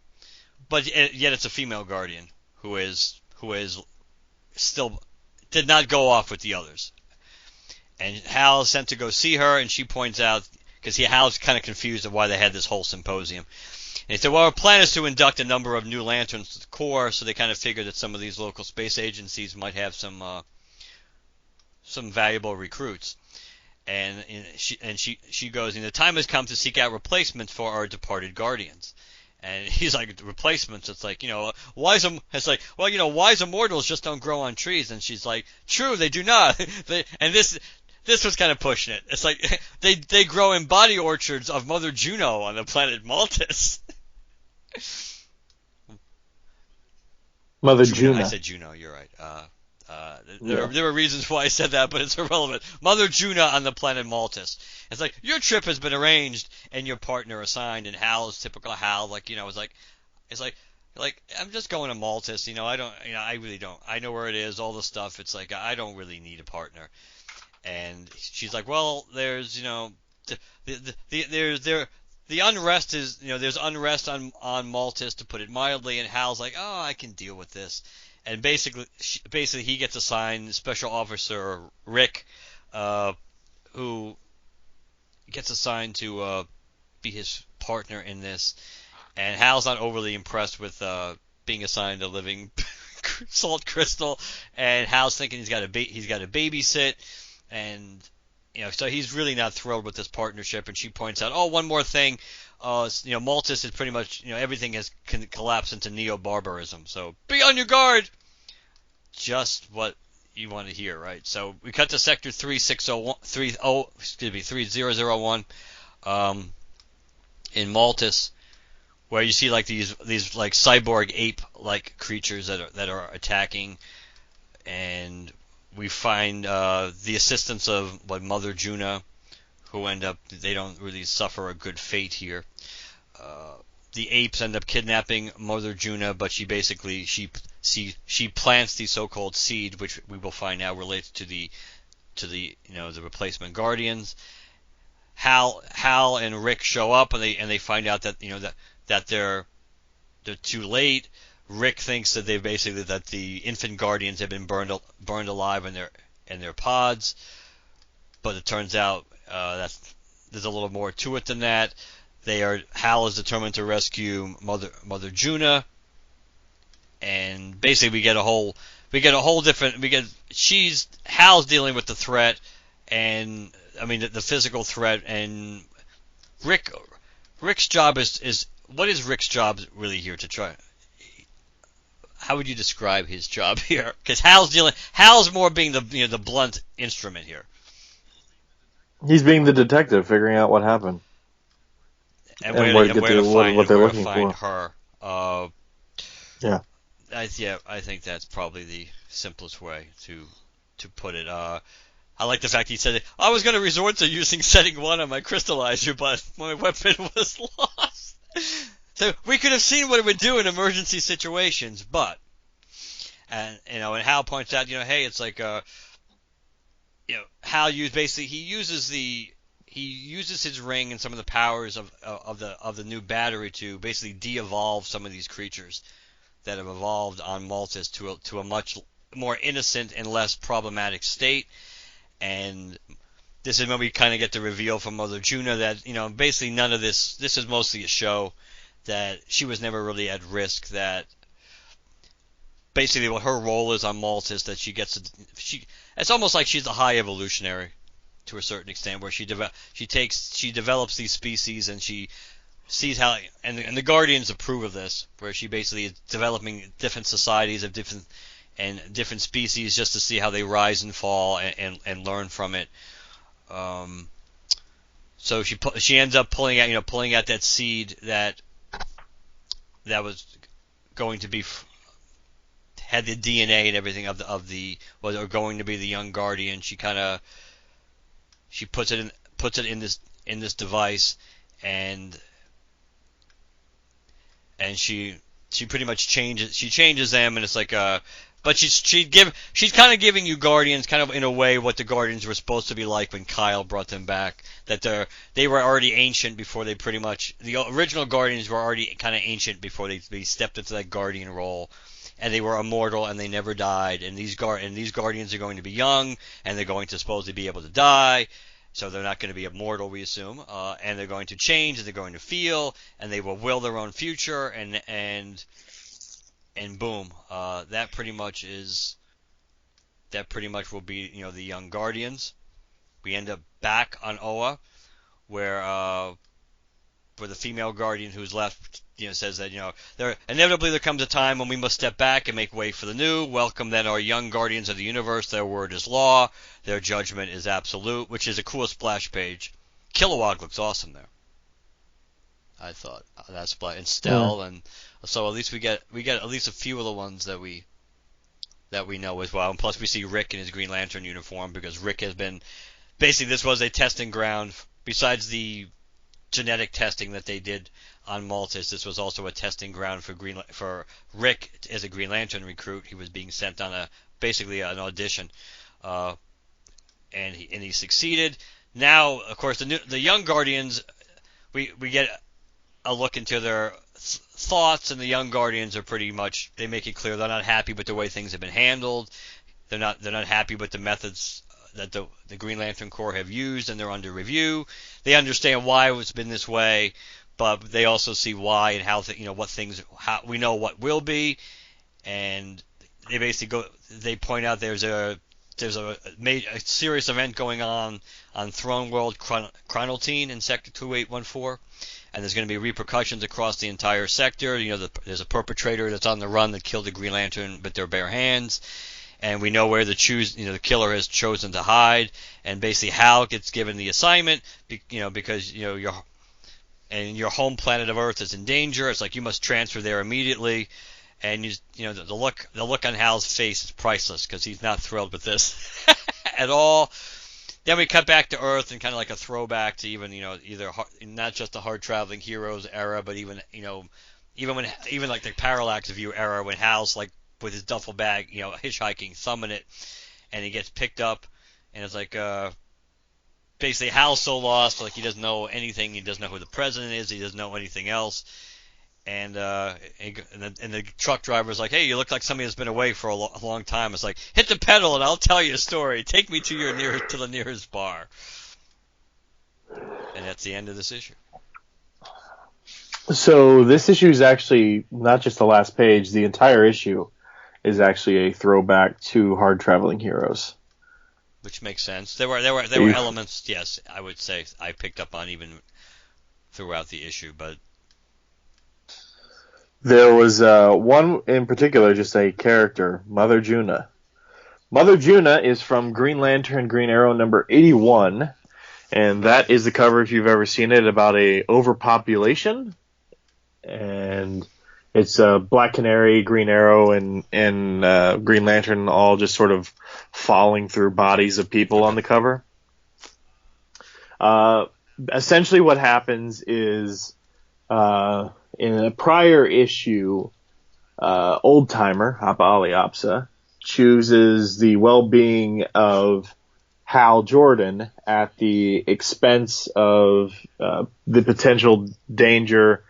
But yet it's a female guardian who is still did not go off with the others. And Hal is sent to go see her, and she points out, because Hal's kind of confused of why they had this whole symposium. And he said, well, our plan is to induct a number of new lanterns to the Corps, so they kind of figured that some of these local space agencies might have some valuable recruits. And she goes, the time has come to seek out replacements for our departed guardians. And he's like, replacements? It's like, wise immortals just don't grow on trees. And she's like, true, they do not. This was kind of pushing it. It's like, they grow in body orchards of Mother Juno on the planet Maltus. Mother Juno. I said Juno, you're right. There were reasons why I said that, but it's irrelevant. Mother Juno on the planet Maltus. It's like, your trip has been arranged and your partner assigned, and Hal is typical Hal, it's like I'm just going to Maltus, I really don't. I know where it is, all the stuff. It's like, I don't really need a partner. And she's like, well, there's, the unrest is, there's unrest on Maltus, to put it mildly, and Hal's like, oh, I can deal with this. And basically he gets assigned Special Officer Rick, who gets assigned to be his partner in this. And Hal's not overly impressed with being assigned a living salt crystal, and Hal's thinking he's got to babysit, and so he's really not thrilled with this partnership. And she points out, oh, one more thing, Maltus is pretty much, everything can collapse into neo-barbarism, so be on your guard. Just what you want to hear, right? So we cut to sector 3001 in Maltus, where you see like these like cyborg ape like creatures that are attacking, and we find the assistance of Mother Juno, who they don't really suffer a good fate here. The apes end up kidnapping Mother Juno, but she basically she plants the so-called seed, which we will find out relates to the the replacement guardians. Hal and Rick show up, and they find out that that they're too late. Rick thinks that that the infant guardians have been burned alive in their pods, but it turns out there's a little more to it than that. Hal is determined to rescue Mother Juno, and basically we get Hal's dealing with the threat, and the physical threat, and Rick's job is what is Rick's job really here to try? How would you describe his job here? Because Hal's more being the blunt instrument here. He's being the detective, figuring out what happened. And where to find her. Yeah. I think that's probably the simplest way to put it. I like the fact he said, I was going to resort to using setting 1 on my crystallizer, but my weapon was lost. So we could have seen what it would do in emergency situations, but, and Hal points out, hey, it's like, Hal he uses his ring and some of the powers of the new battery to basically de-evolve some of these creatures that have evolved on Maltus to a much more innocent and less problematic state. And this is when we kind of get the reveal from Mother Juno that basically none of this is mostly a show, that she was never really at risk, that basically what her role is on Maltus, that it's almost like she's a high evolutionary to a certain extent, where she develops these species, and she sees how, and the Guardians approve of this, where she basically is developing different societies of different, and different species just to see how they rise and fall and learn from it. So she ends up pulling out that seed that was going to be had the DNA and everything of the was going to be the young guardian. She puts it in this device, and she pretty much changes them, and it's like but she's kind of giving you Guardians kind of in a way what the Guardians were supposed to be like when Kyle brought them back. That they were already ancient before the original Guardians were already kind of ancient before they stepped into that Guardian role, and they were immortal and they never died. And these Guardians are going to be young, and they're going to supposedly be able to die. So they're not going to be immortal, we assume, and they're going to change, and they're going to feel, and they will will their own future, and boom, that pretty much will be the young Guardians. We end up back on Oa, where the female Guardian who's left, says that there inevitably comes a time when we must step back and make way for the new. Welcome then our young Guardians of the universe. Their word is law. Their judgment is absolute, which is a cool splash page. Kilowog looks awesome there. I thought that splash and Stell, and so at least we get at least a few of the ones that we know as well. And plus we see Rick in his Green Lantern uniform, because Rick has been basically, this was a testing ground besides the genetic testing that they did on Maltus. This was also a testing ground for Rick as a Green Lantern recruit. He was being sent on basically an audition, and he succeeded. Now, of course, the young Guardians, we get a look into their thoughts, and the young Guardians are pretty much, they make it clear they're not happy with the way things have been handled. They're not happy with the methods that the Green Lantern Corps have used, and they're under review. They understand why it's been this way, but they also see why and how how we know what will be, and they basically they point out there's a serious event going on Throne World Chronaltine in Sector 2814, and there's going to be repercussions across the entire sector. There's a perpetrator that's on the run that killed the Green Lantern with their bare hands. And we know where the killer has chosen to hide, and basically Hal gets given the assignment, because your home planet of Earth is in danger. It's like you must transfer there immediately, and the look on Hal's face is priceless, because he's not thrilled with this at all. Then we cut back to Earth, and kind of like a throwback to even either not just the Hard Traveling Heroes era, but even like the Parallax View era, when Hal's like with his duffel bag, hitchhiking, thumbing it, and he gets picked up, and it's like, basically Hal's so lost, like he doesn't know anything, he doesn't know who the president is, he doesn't know anything else, and the truck driver's like, hey, you look like somebody that's been away for a long time. It's like, hit the pedal and I'll tell you a story, take me to the nearest bar. And that's the end of this issue. So this issue is actually not just the last page, the entire issue is actually a throwback to Hard Traveling Heroes, which makes sense. There were elements, yes, I would say I picked up on even throughout the issue, but there was one in particular, just a character, Mother Juna. Mother Juna is from Green Lantern Green Arrow number 81, and that is the cover, if you've ever seen it, about a overpopulation, and it's Black Canary, Green Arrow, and Green Lantern all just sort of falling through bodies of people on the cover. Essentially what happens is, in a prior issue, Old-Timer, Hapa Ali Apsa, chooses the well-being of Hal Jordan at the expense of the potential danger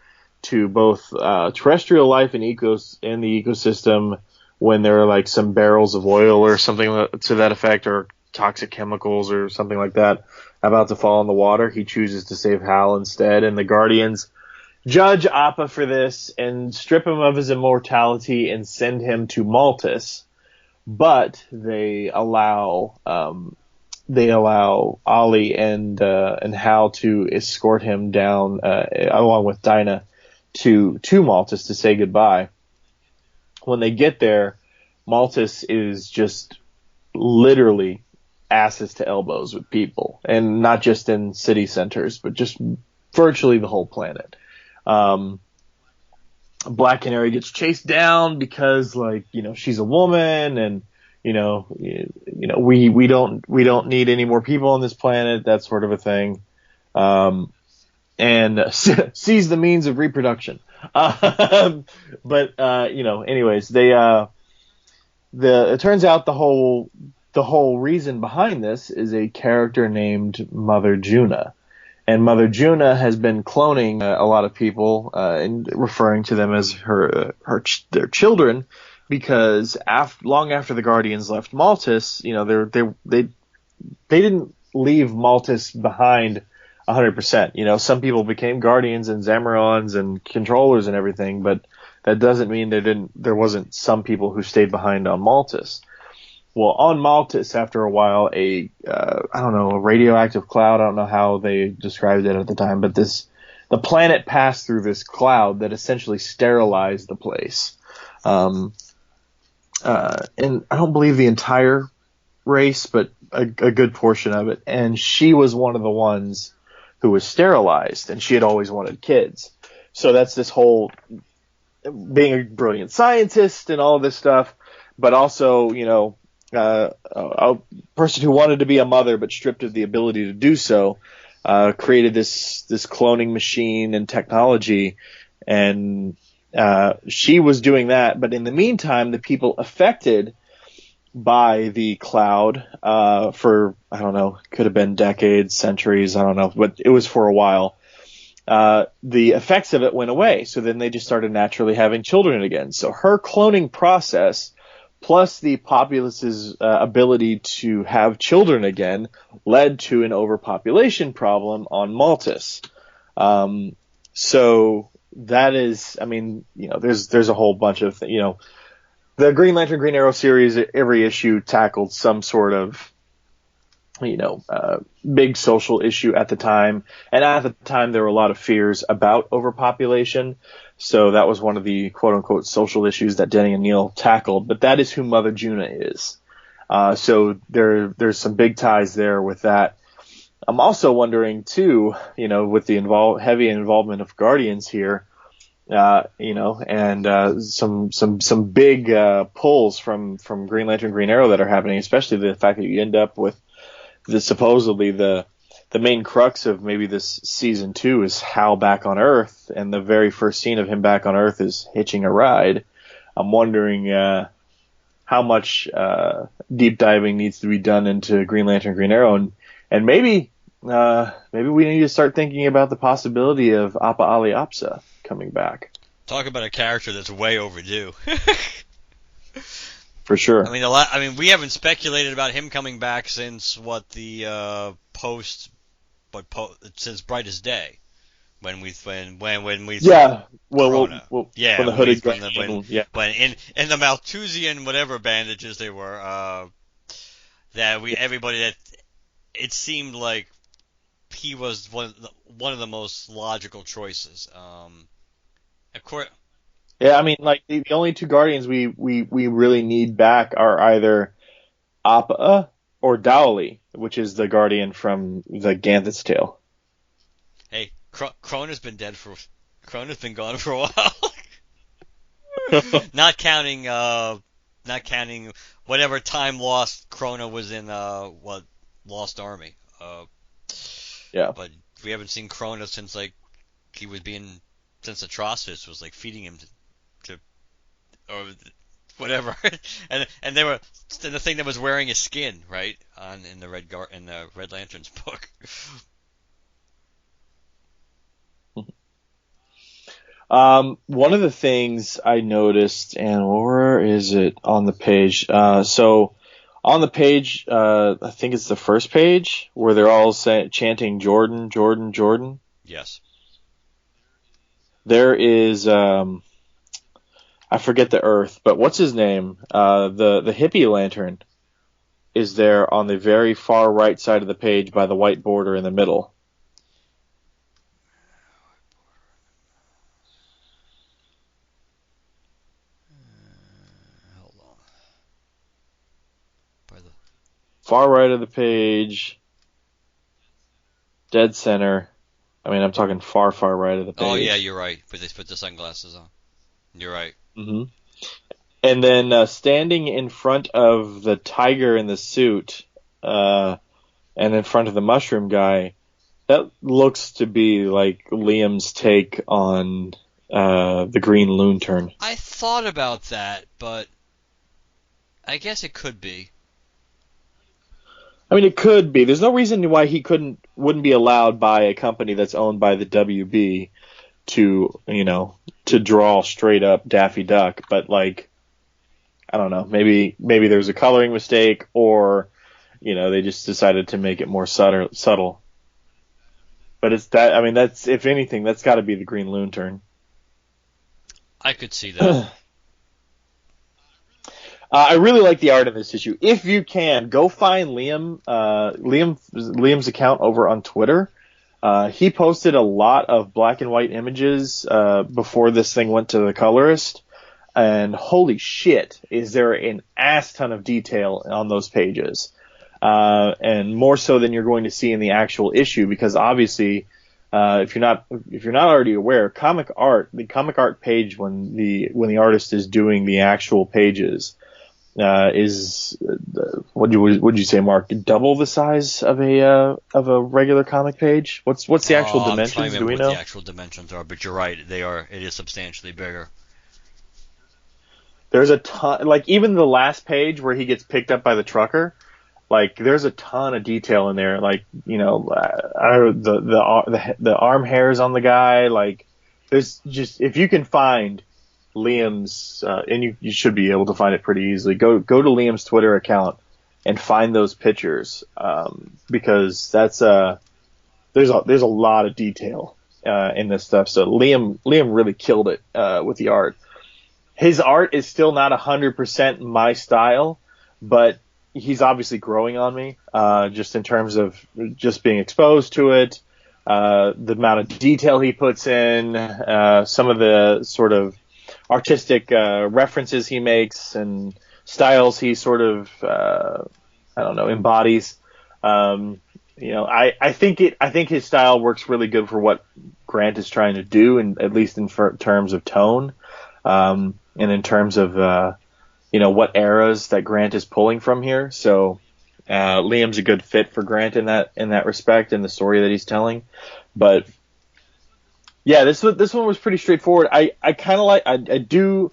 to both terrestrial life and in the ecosystem when there are like some barrels of oil or something to that effect, or toxic chemicals or something like that about to fall in the water. He chooses to save Hal instead, and the Guardians judge Appa for this and strip him of his immortality and send him to Maltus, but they allow Ollie and Hal to escort him down along with Dinah to Maltus to say goodbye. When they get there, Maltus is just literally asses to elbows with people, and not just in city centers, but just virtually the whole planet. Black Canary gets chased down because, like, she's a woman, and we don't need any more people on this planet, that sort of a thing. And sees the means of reproduction. But anyways, it turns out the whole reason behind this is a character named Mother Juna. And Mother Juna has been cloning a lot of people, and referring to them as their children, because long after the Guardians left Maltus, they didn't leave Maltus behind 100%. Some people became Guardians and Zamarons and controllers and everything, but that doesn't mean there wasn't some people who stayed behind on Maltus. Well, on Maltus, after a while, a radioactive cloud, I don't know how they described it at the time, but the planet passed through this cloud that essentially sterilized the place. And I don't believe the entire race, but a good portion of it. And she was one of the ones who was sterilized, and she had always wanted kids. So that's this whole being a brilliant scientist and all of this stuff, but also, a person who wanted to be a mother but stripped of the ability to do so, created this cloning machine and technology, and she was doing that. But in the meantime, the people affected by the cloud, for, I don't know, could have been decades, centuries, I don't know, but it was for a while. The effects of it went away. So then they just started naturally having children again. So her cloning process, plus the populace's ability to have children again, led to an overpopulation problem on Maltus. So that is, there's a whole bunch of, the Green Lantern, Green Arrow series, every issue tackled some sort of, big social issue at the time. And at the time, there were a lot of fears about overpopulation. So that was one of the quote unquote social issues that Denny and Neil tackled. But that is who Mother Juna is. So there's some big ties there with that. I'm also wondering too, with the heavy involvement of Guardians here, and some big pulls from Green Lantern, Green Arrow that are happening, especially the fact that you end up with supposedly the main crux of maybe this season 2 is Hal back on Earth, and the very first scene of him back on Earth is hitching a ride. I'm wondering how much deep diving needs to be done into Green Lantern, Green Arrow, and maybe we need to start thinking about the possibility of Appa Ali Apsa coming back. Talk about a character that's way overdue. For sure. We haven't speculated about him coming back since since Brightest Day, when we yeah, Corona. When the hooded when in the Malthusian whatever bandages they were, it seemed like he was one of the most logical choices. Of course. Yeah, the only two Guardians we really need back are either Appa or Dowley, which is the Guardian from the Ganthet's Tale. Hey, Krona's been gone for a while. Not counting whatever time lost Krona was in Lost Army. Yeah. But we haven't seen Krona since since Atrocitus was feeding him to or whatever, and the thing that was wearing his skin, right, in the Red Lantern's book. One of the things I noticed, and where is it on the page? So on the page, I think it's the first page where they're all chanting Jordan, Jordan, Jordan. Yes. There is, I forget the Earth, but what's his name? The hippie lantern is there on the very far right side of the page by the white border in the middle. Hold on. far right of the page, dead center. I mean, I'm talking far right of the page. Oh yeah, you're right. But they put the sunglasses on. You're right. Mm-hmm. And then standing in front of the tiger in the suit, and in front of the mushroom guy, that looks to be like Liam's take on the Green Lantern. I thought about that, but I guess it could be. I mean, it could be. There's no reason why he wouldn't be allowed by a company that's owned by the WB to, to draw straight up Daffy Duck. But like, I don't know. Maybe there's a coloring mistake, or they just decided to make it more subtle. But it's that. I mean, that's, if anything, that's got to be the Green Lantern. I could see that. I really like the art in this issue. If you can, go find Liam's account over on Twitter. He posted a lot of black and white images before this thing went to the colorist, and holy shit, is there an ass ton of detail on those pages, and more so than you're going to see in the actual issue, because obviously, if you're not already aware, the comic art page when the artist is doing the actual pages is would you say, Mark, double the size of a regular comic page? What's the actual dimensions? Do we know what the actual dimensions are? But you're right, it is substantially bigger. There's a ton, like even the last page where he gets picked up by the trucker, like there's a ton of detail in there. Like the arm hairs on the guy. Like there's just, if you can find Liam's, and you should be able to find it pretty easily. Go to Liam's Twitter account and find those pictures, because that's there's a lot of detail in this stuff. So Liam really killed it with the art. His art is still not 100% my style, but he's obviously growing on me, just in terms of just being exposed to it, the amount of detail he puts in, some of the sort of artistic references he makes and styles he sort of embodies. I think his style works really good for what Grant is trying to do, and at least in terms of tone, and in terms of what eras that Grant is pulling from here. So Liam's a good fit for Grant in that respect, in the story that he's telling. But yeah, this one was pretty straightforward. I kind of like, I do,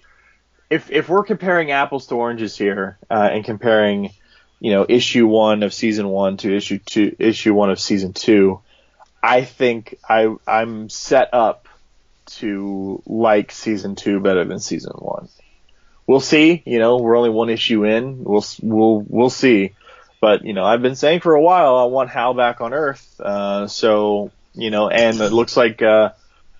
if we're comparing apples to oranges here, and comparing, issue 1 of season 1 to issue 1 of season 2, I think I'm set up to like season 2 better than season 1. We'll see. We're only one issue in. We'll see. But I've been saying for a while I want Hal back on Earth. So and it looks like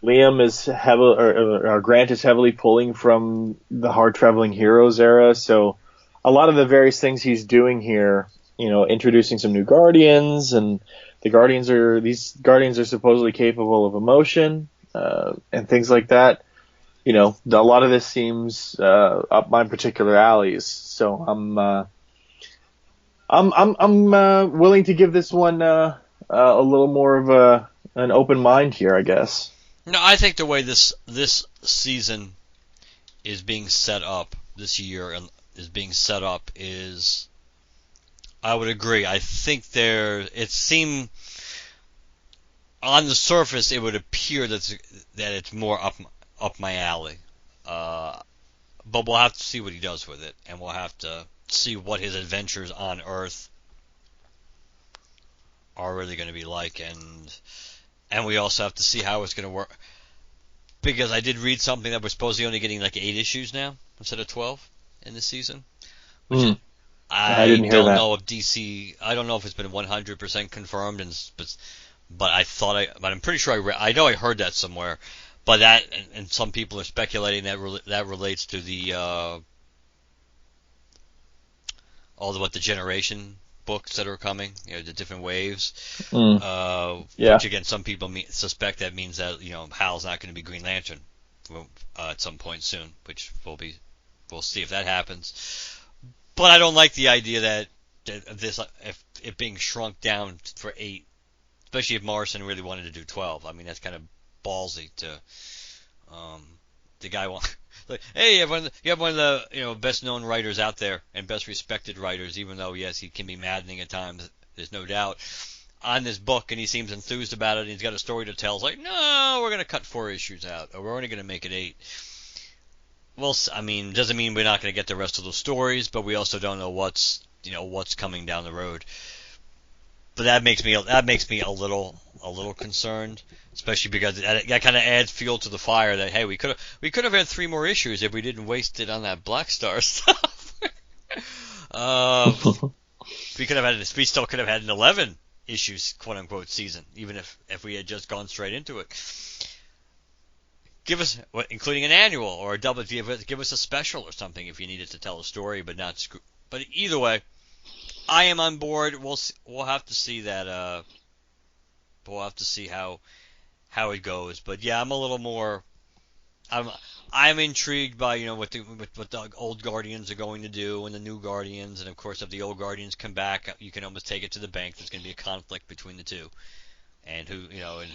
Liam is or Grant is heavily pulling from the Hard Traveling Heroes era. So a lot of the various things he's doing here, introducing some new Guardians, and these Guardians are supposedly capable of emotion, and things like that. A lot of this seems up my particular alleys. So I'm willing to give this one a little more of an open mind here, I guess. No, I think the way this season is being set up this year and is being set up is, I would agree. I think it seemed on the surface it would appear that it's more up my alley. But we'll have to see what he does with it, and we'll have to see what his adventures on Earth are really going to be like, and we also have to see how it's going to work. Because I did read something that we're supposedly only getting like 8 issues now instead of 12 in this season. Which I didn't hear don't that. know if DC. I don't know if it's been 100% confirmed, but I'm pretty sure I know I heard that somewhere. But that, and some people are speculating that relates to the the generation books that are coming, the different waves. Yeah. Which again, some people suspect that means that Hal's not going to be Green Lantern at some point soon, which we'll see if that happens. But I don't like the idea that this if it being shrunk down for 8, especially if Morrison really wanted to do 12. I mean, that's kind of ballsy to the guy want. Like, hey, you have one of the best known writers out there and best respected writers, even though yes he can be maddening at times. There's no doubt on this book, and he seems enthused about it. And he's got a story to tell. It's like, no, we're gonna cut 4 issues out, or we're only gonna make it 8. Well, I mean, doesn't mean we're not gonna get the rest of those stories, but we also don't know what's coming down the road. But that makes me a little concerned, especially because that kind of adds fuel to the fire. That hey, we could have had 3 more issues if we didn't waste it on that Black Star stuff. We still could have had an 11 issues quote unquote season, even if we had just gone straight into it. Give us, including an annual or a double, give us a special or something if you needed to tell a story, but not. But either way, I am on board. We'll have to see that. We'll have to see how it goes. But yeah, I'm a little more. I'm intrigued by what the old Guardians are going to do and the new Guardians, and of course if the old Guardians come back, you can almost take it to the bank. There's going to be a conflict between the two, and and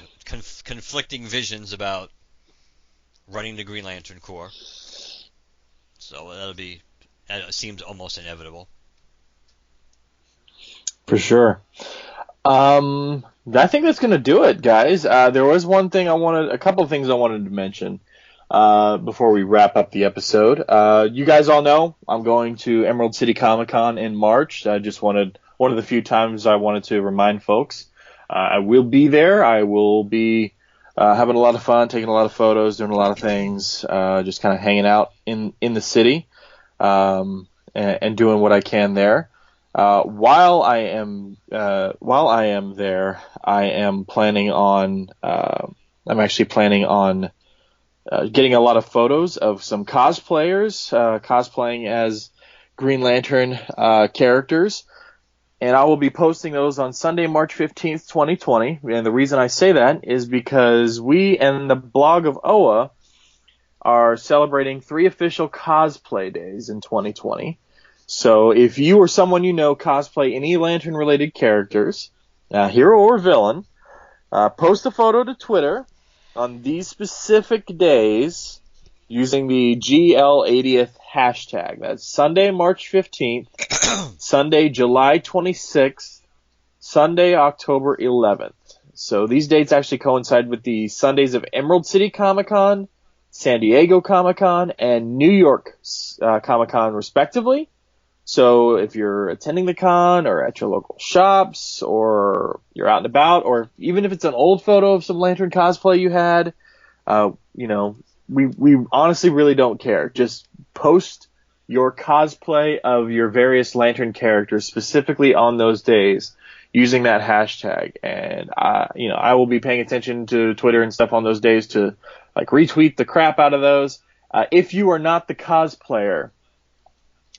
conflicting visions about running the Green Lantern Corps. So that seems almost inevitable. For sure. I think that's going to do it, guys. There was a couple of things I wanted to mention before we wrap up the episode. You guys all know I'm going to Emerald City Comic Con in March. I just one of the few times I wanted to remind folks. I will be there. I will be having a lot of fun, taking a lot of photos, doing a lot of things, just kind of hanging out in the city and doing what I can there. While I am there, I am planning on. I'm actually planning on getting a lot of photos of some cosplayers cosplaying as Green Lantern characters, and I will be posting those on Sunday, March 15th, 2020. And the reason I say that is because we and the blog of OA are celebrating 3 official cosplay days in 2020. So if you or someone you know cosplay any Lantern-related characters, hero or villain, post a photo to Twitter on these specific days using the GL80th hashtag. That's Sunday, March 15th, Sunday, July 26th, Sunday, October 11th. So these dates actually coincide with the Sundays of Emerald City Comic-Con, San Diego Comic-Con, and New York Comic-Con, respectively. So if you're attending the con or at your local shops or you're out and about, or even if it's an old photo of some Lantern cosplay you had, we honestly really don't care. Just post your cosplay of your various Lantern characters specifically on those days using that hashtag. And I will be paying attention to Twitter and stuff on those days to retweet the crap out of those. If you are not the cosplayer,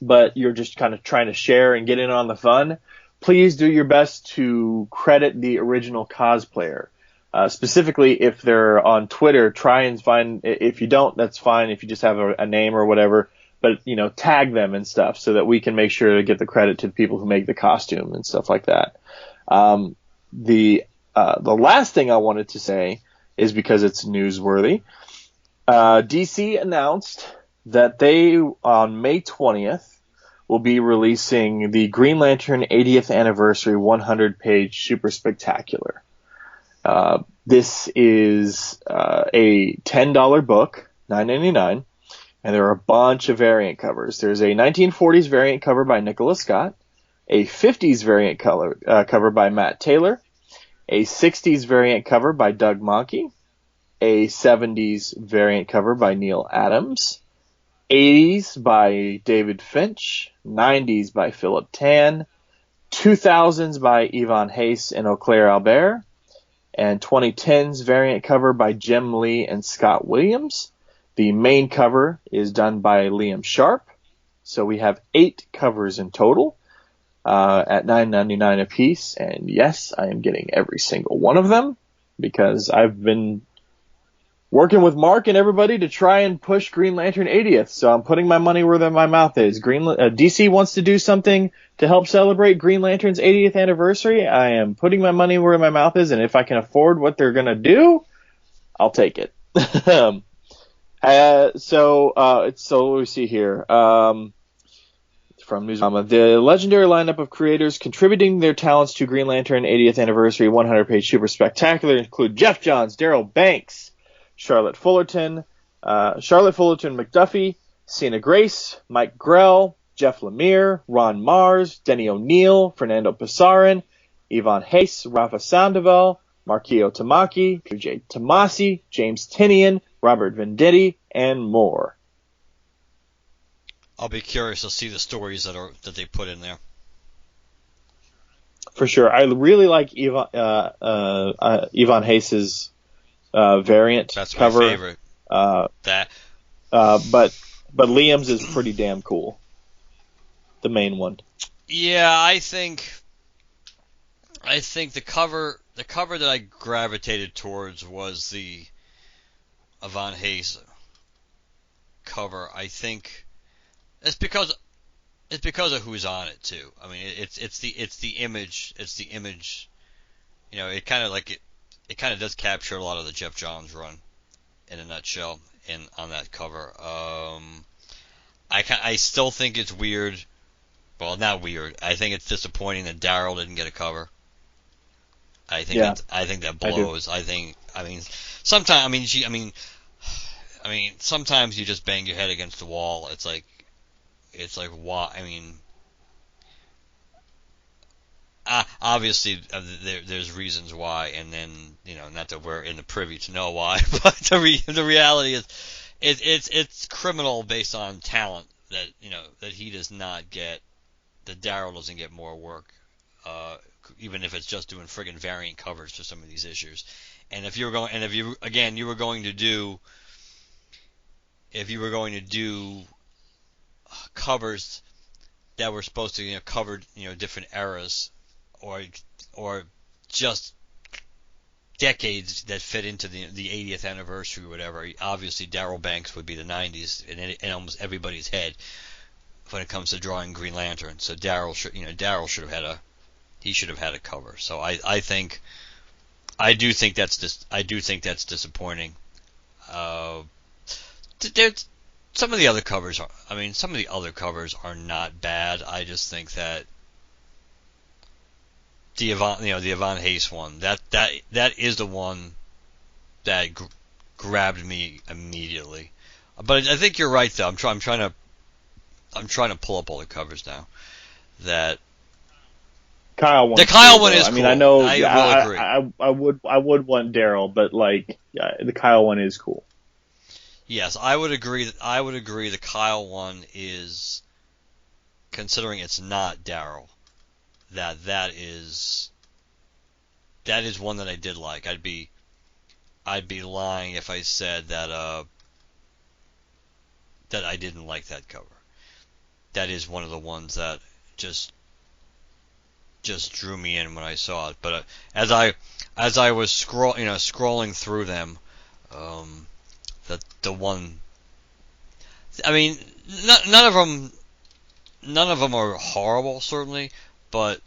but you're just kind of trying to share and get in on the fun, please do your best to credit the original cosplayer. Specifically, if they're on Twitter, try and find, if you don't, that's fine, if you just have a name or whatever, but, tag them and stuff so that we can make sure to get the credit to the people who make the costume and stuff like that. The last thing I wanted to say is because it's newsworthy. DC announced that they, on May 20th, will be releasing the Green Lantern 80th Anniversary 100-page Super Spectacular. This is a $10 book, $9.99, and there are a bunch of variant covers. There's a 1940s variant cover by Nicholas Scott, a 50s variant cover by Matt Taylor, a 60s variant cover by Doug Mahnke, a 70s variant cover by Neil Adams, 80s by David Finch, 90s by Philip Tan, 2000s by Yvonne Hayes and Eau Claire Albert, and 2010s variant cover by Jim Lee and Scott Williams. The main cover is done by Liam Sharp. So we have 8 covers in total at $9.99 a piece. And yes, I am getting every single one of them because I've been working with Mark and everybody to try and push Green Lantern 80th. So I'm putting my money where my mouth is. DC wants to do something to help celebrate Green Lantern's 80th anniversary. I am putting my money where my mouth is, and if I can afford what they're going to do, I'll take it. So let me see here. From Newsarama, the legendary lineup of creators contributing their talents to Green Lantern 80th Anniversary 100-page Super Spectacular include Jeff Johns, Daryl Banks, Charlotte Fullerton McDuffie, Sina Grace, Mike Grell, Jeff Lemire, Ron Mars, Denny O'Neil, Fernando Pasarin, Ivan Hayes, Rafa Sandoval, Markio Tamaki, J. Tomasi, James Tinian, Robert Venditti, and more. I'll be curious to see the stories that they put in there. For sure. I really like Ivan Hayes' variant That's cover. my favorite. But Liam's is pretty damn cool. The main one. Yeah, I think the cover that I gravitated towards was the Ivan Hayes cover. I think it's because of who's on it too. I mean, it's the image. You know, it kind of does capture a lot of the Jeff Johns run in a nutshell on that cover. I still think it's weird. Well, not weird. I think it's disappointing that Daryl didn't get a cover. I think that blows. Sometimes you just bang your head against the wall. It's like why? I mean, obviously there's reasons why, and then not that we're in the privy to know why, but the reality is it's criminal based on talent that he does not get, that Daryl doesn't get more work, even if it's just doing friggin' variant covers for some of these issues. And if you were going to do covers that were supposed to cover different eras or just decades that fit into the 80th anniversary or whatever, obviously Daryl Banks would be the 90s in almost everybody's head when it comes to drawing Green Lantern. So Daryl should have had a cover. So I do think that's disappointing. Some of the other covers are not bad. I just think that the Ivan Hayes one, that is the one that grabbed me immediately. But I think you're right though. I'm trying to pull up all the covers now. That Kyle one. The Kyle one is cool. I mean, I know. I will agree. I would want Daryl, but the Kyle one is cool. Yes, I would agree. The Kyle one is, considering it's not Daryl, that is one that I did like. I'd be lying if I said that I didn't like that cover. That is one of the ones that just drew me in when I saw it. But as I was scrolling through them, the one, I mean, none of them are horrible, certainly, but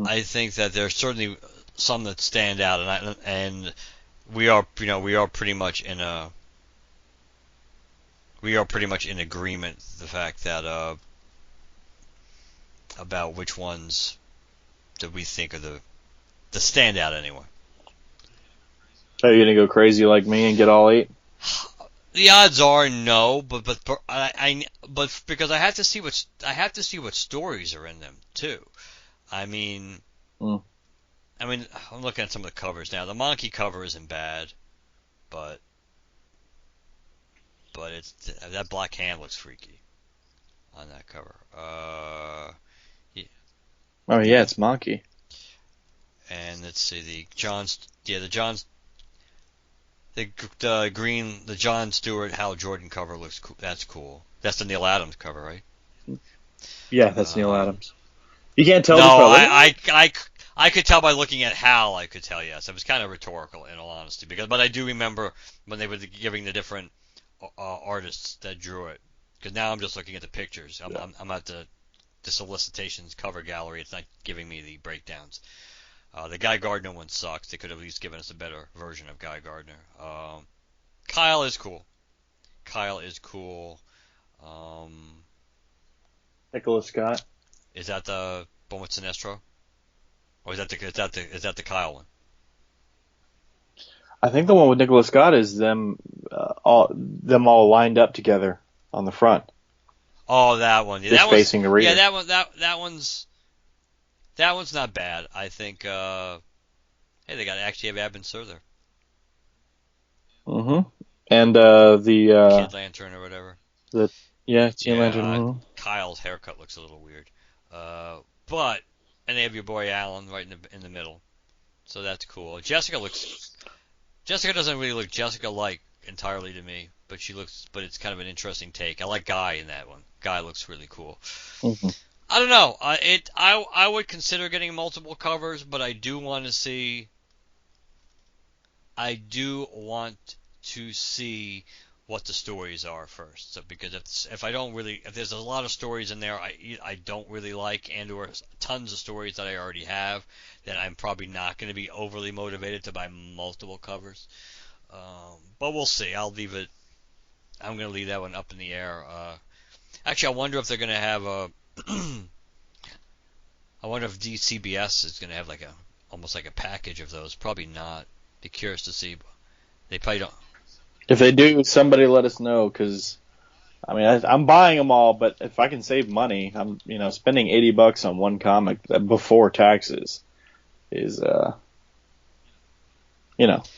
I think that there's certainly some that stand out, and we are pretty much in agreement, the fact that about which ones that we think are the standout anyway. Are you gonna go crazy like me and get all 8? The odds are no, but because I have to see what stories are in them too. I mean, I'm looking at some of the covers now. The Monkey cover isn't bad, but it's that black hand looks freaky on that cover. Yeah. Oh yeah, it's Monkey. And let's see, the John Stewart, Hal Jordan cover looks cool. That's cool. That's the Neil Adams cover, right? Yeah, that's Neil Adams. You can't tell. No, I I could tell by looking at Hal. I could tell, yes. It was kind of rhetorical, in all honesty, but I do remember when they were giving the different artists that drew it. Because now I'm just looking at the pictures. I'm at the solicitations cover gallery. It's not giving me the breakdowns. The Guy Gardner one sucks. They could have at least given us a better version of Guy Gardner. Kyle is cool. Nicholas Scott. Is that the one with Sinestro? Or is that the Kyle one? I think the one with Nicholas Scott is them all lined up together on the front. Oh, that one. Yeah, just facing the reader. Yeah, that one's not bad. I think. Hey, they got to actually have Abin Sur there. Mm-hmm. And the Kid Lantern or whatever. Kid Lantern. Kyle's haircut looks a little weird. And they have your boy Alan right in the middle, so that's cool. Jessica doesn't really look Jessica-like entirely to me, but it's kind of an interesting take. I like Guy in that one. Guy looks really cool. Mm-hmm. I don't know. I would consider getting multiple covers, but I do want to see what the stories are first. So because if there's a lot of stories in there I don't really like, and or tons of stories that I already have, then I'm probably not going to be overly motivated to buy multiple covers. But we'll see. I'm going to leave that one up in the air. Actually, I wonder if they're going to have I wonder if DCBS is going to have almost like a package of those. Probably not. Be curious to see. They probably don't. If they do, somebody let us know, because I'm buying them all, but if I can save money, I'm spending $80 on one comic before taxes is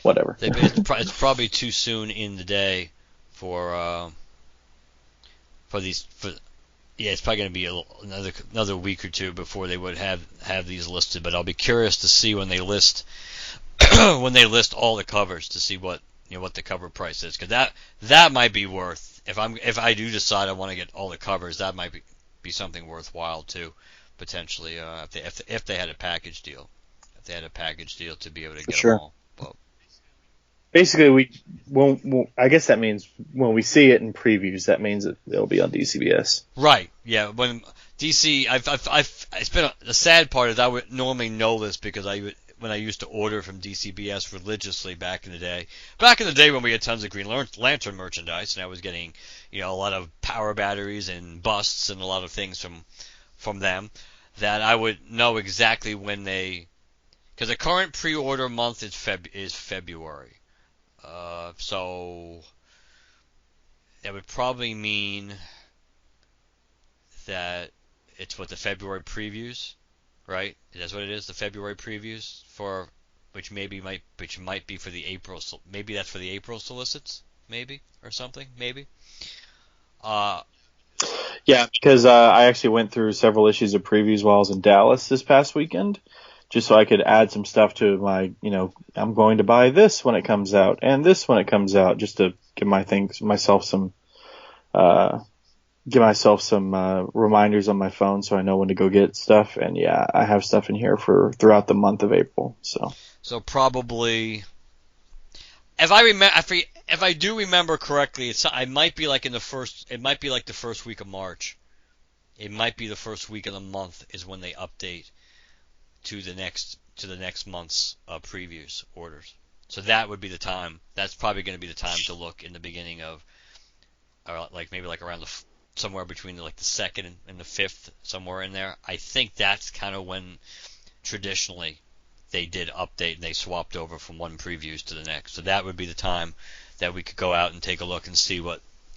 whatever. It's probably too soon in the day for these. It's probably going to be another week or two before they would have these listed. But I'll be curious to see when they list all the covers to see what the cover price is, because that might be worth, if I do decide I want to get all the covers, that might be something worthwhile too, potentially, if they had a package deal, to be able to get them all. But basically, I guess that means when we see it in previews, that means it'll be on DCBS. Right. Yeah. When DC, it's been the sad part is I would normally know this because when I used to order from DCBS religiously back in the day. Back in the day when we had tons of Green Lantern merchandise, and I was getting, a lot of power batteries and busts and a lot of things from them, that I would know exactly when because the current pre-order month is February. So that would probably mean that it's the February previews. Right? That's what it is. The February previews which might be for the April. Maybe that's for the April solicits. Maybe or something. Maybe. Yeah, because I actually went through several issues of previews while I was in Dallas this past weekend, just so I could add some stuff to my. I'm going to buy this when it comes out and this when it comes out, just to give myself some reminders on my phone so I know when to go get stuff. And yeah, I have stuff in here throughout the month of April. So probably, if I do remember correctly, it might be like the first week of March. It might be the first week of the month is when they update to the next month's previews orders. So that would be the time. That's probably going to be the time to look in the beginning of, or maybe around somewhere between the 2nd and the 5th, somewhere in there. I think that's kind of when traditionally they did update and they swapped over from one previews to the next. So that would be the time that we could go out and take a look and see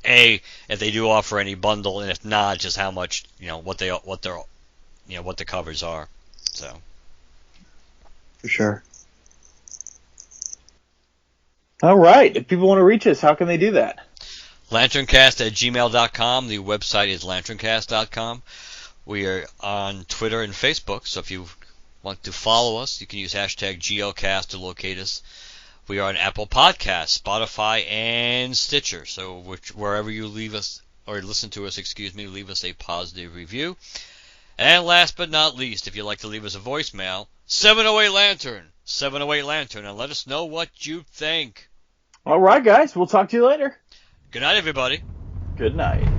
if they do offer any bundle, and if not, just how much, what the covers are. So for sure. All right. If people want to reach us, how can they do that? LanternCast@gmail.com. The website is LanternCast.com. We are on Twitter and Facebook, so if you want to follow us, you can use hashtag GLCast to locate us. We are on Apple Podcasts, Spotify, and Stitcher. So wherever you leave us, or listen to us, leave us a positive review. And last but not least, if you'd like to leave us a voicemail, 708 Lantern, 708 Lantern, and let us know what you think. All right, guys. We'll talk to you later. Good night, everybody. Good night.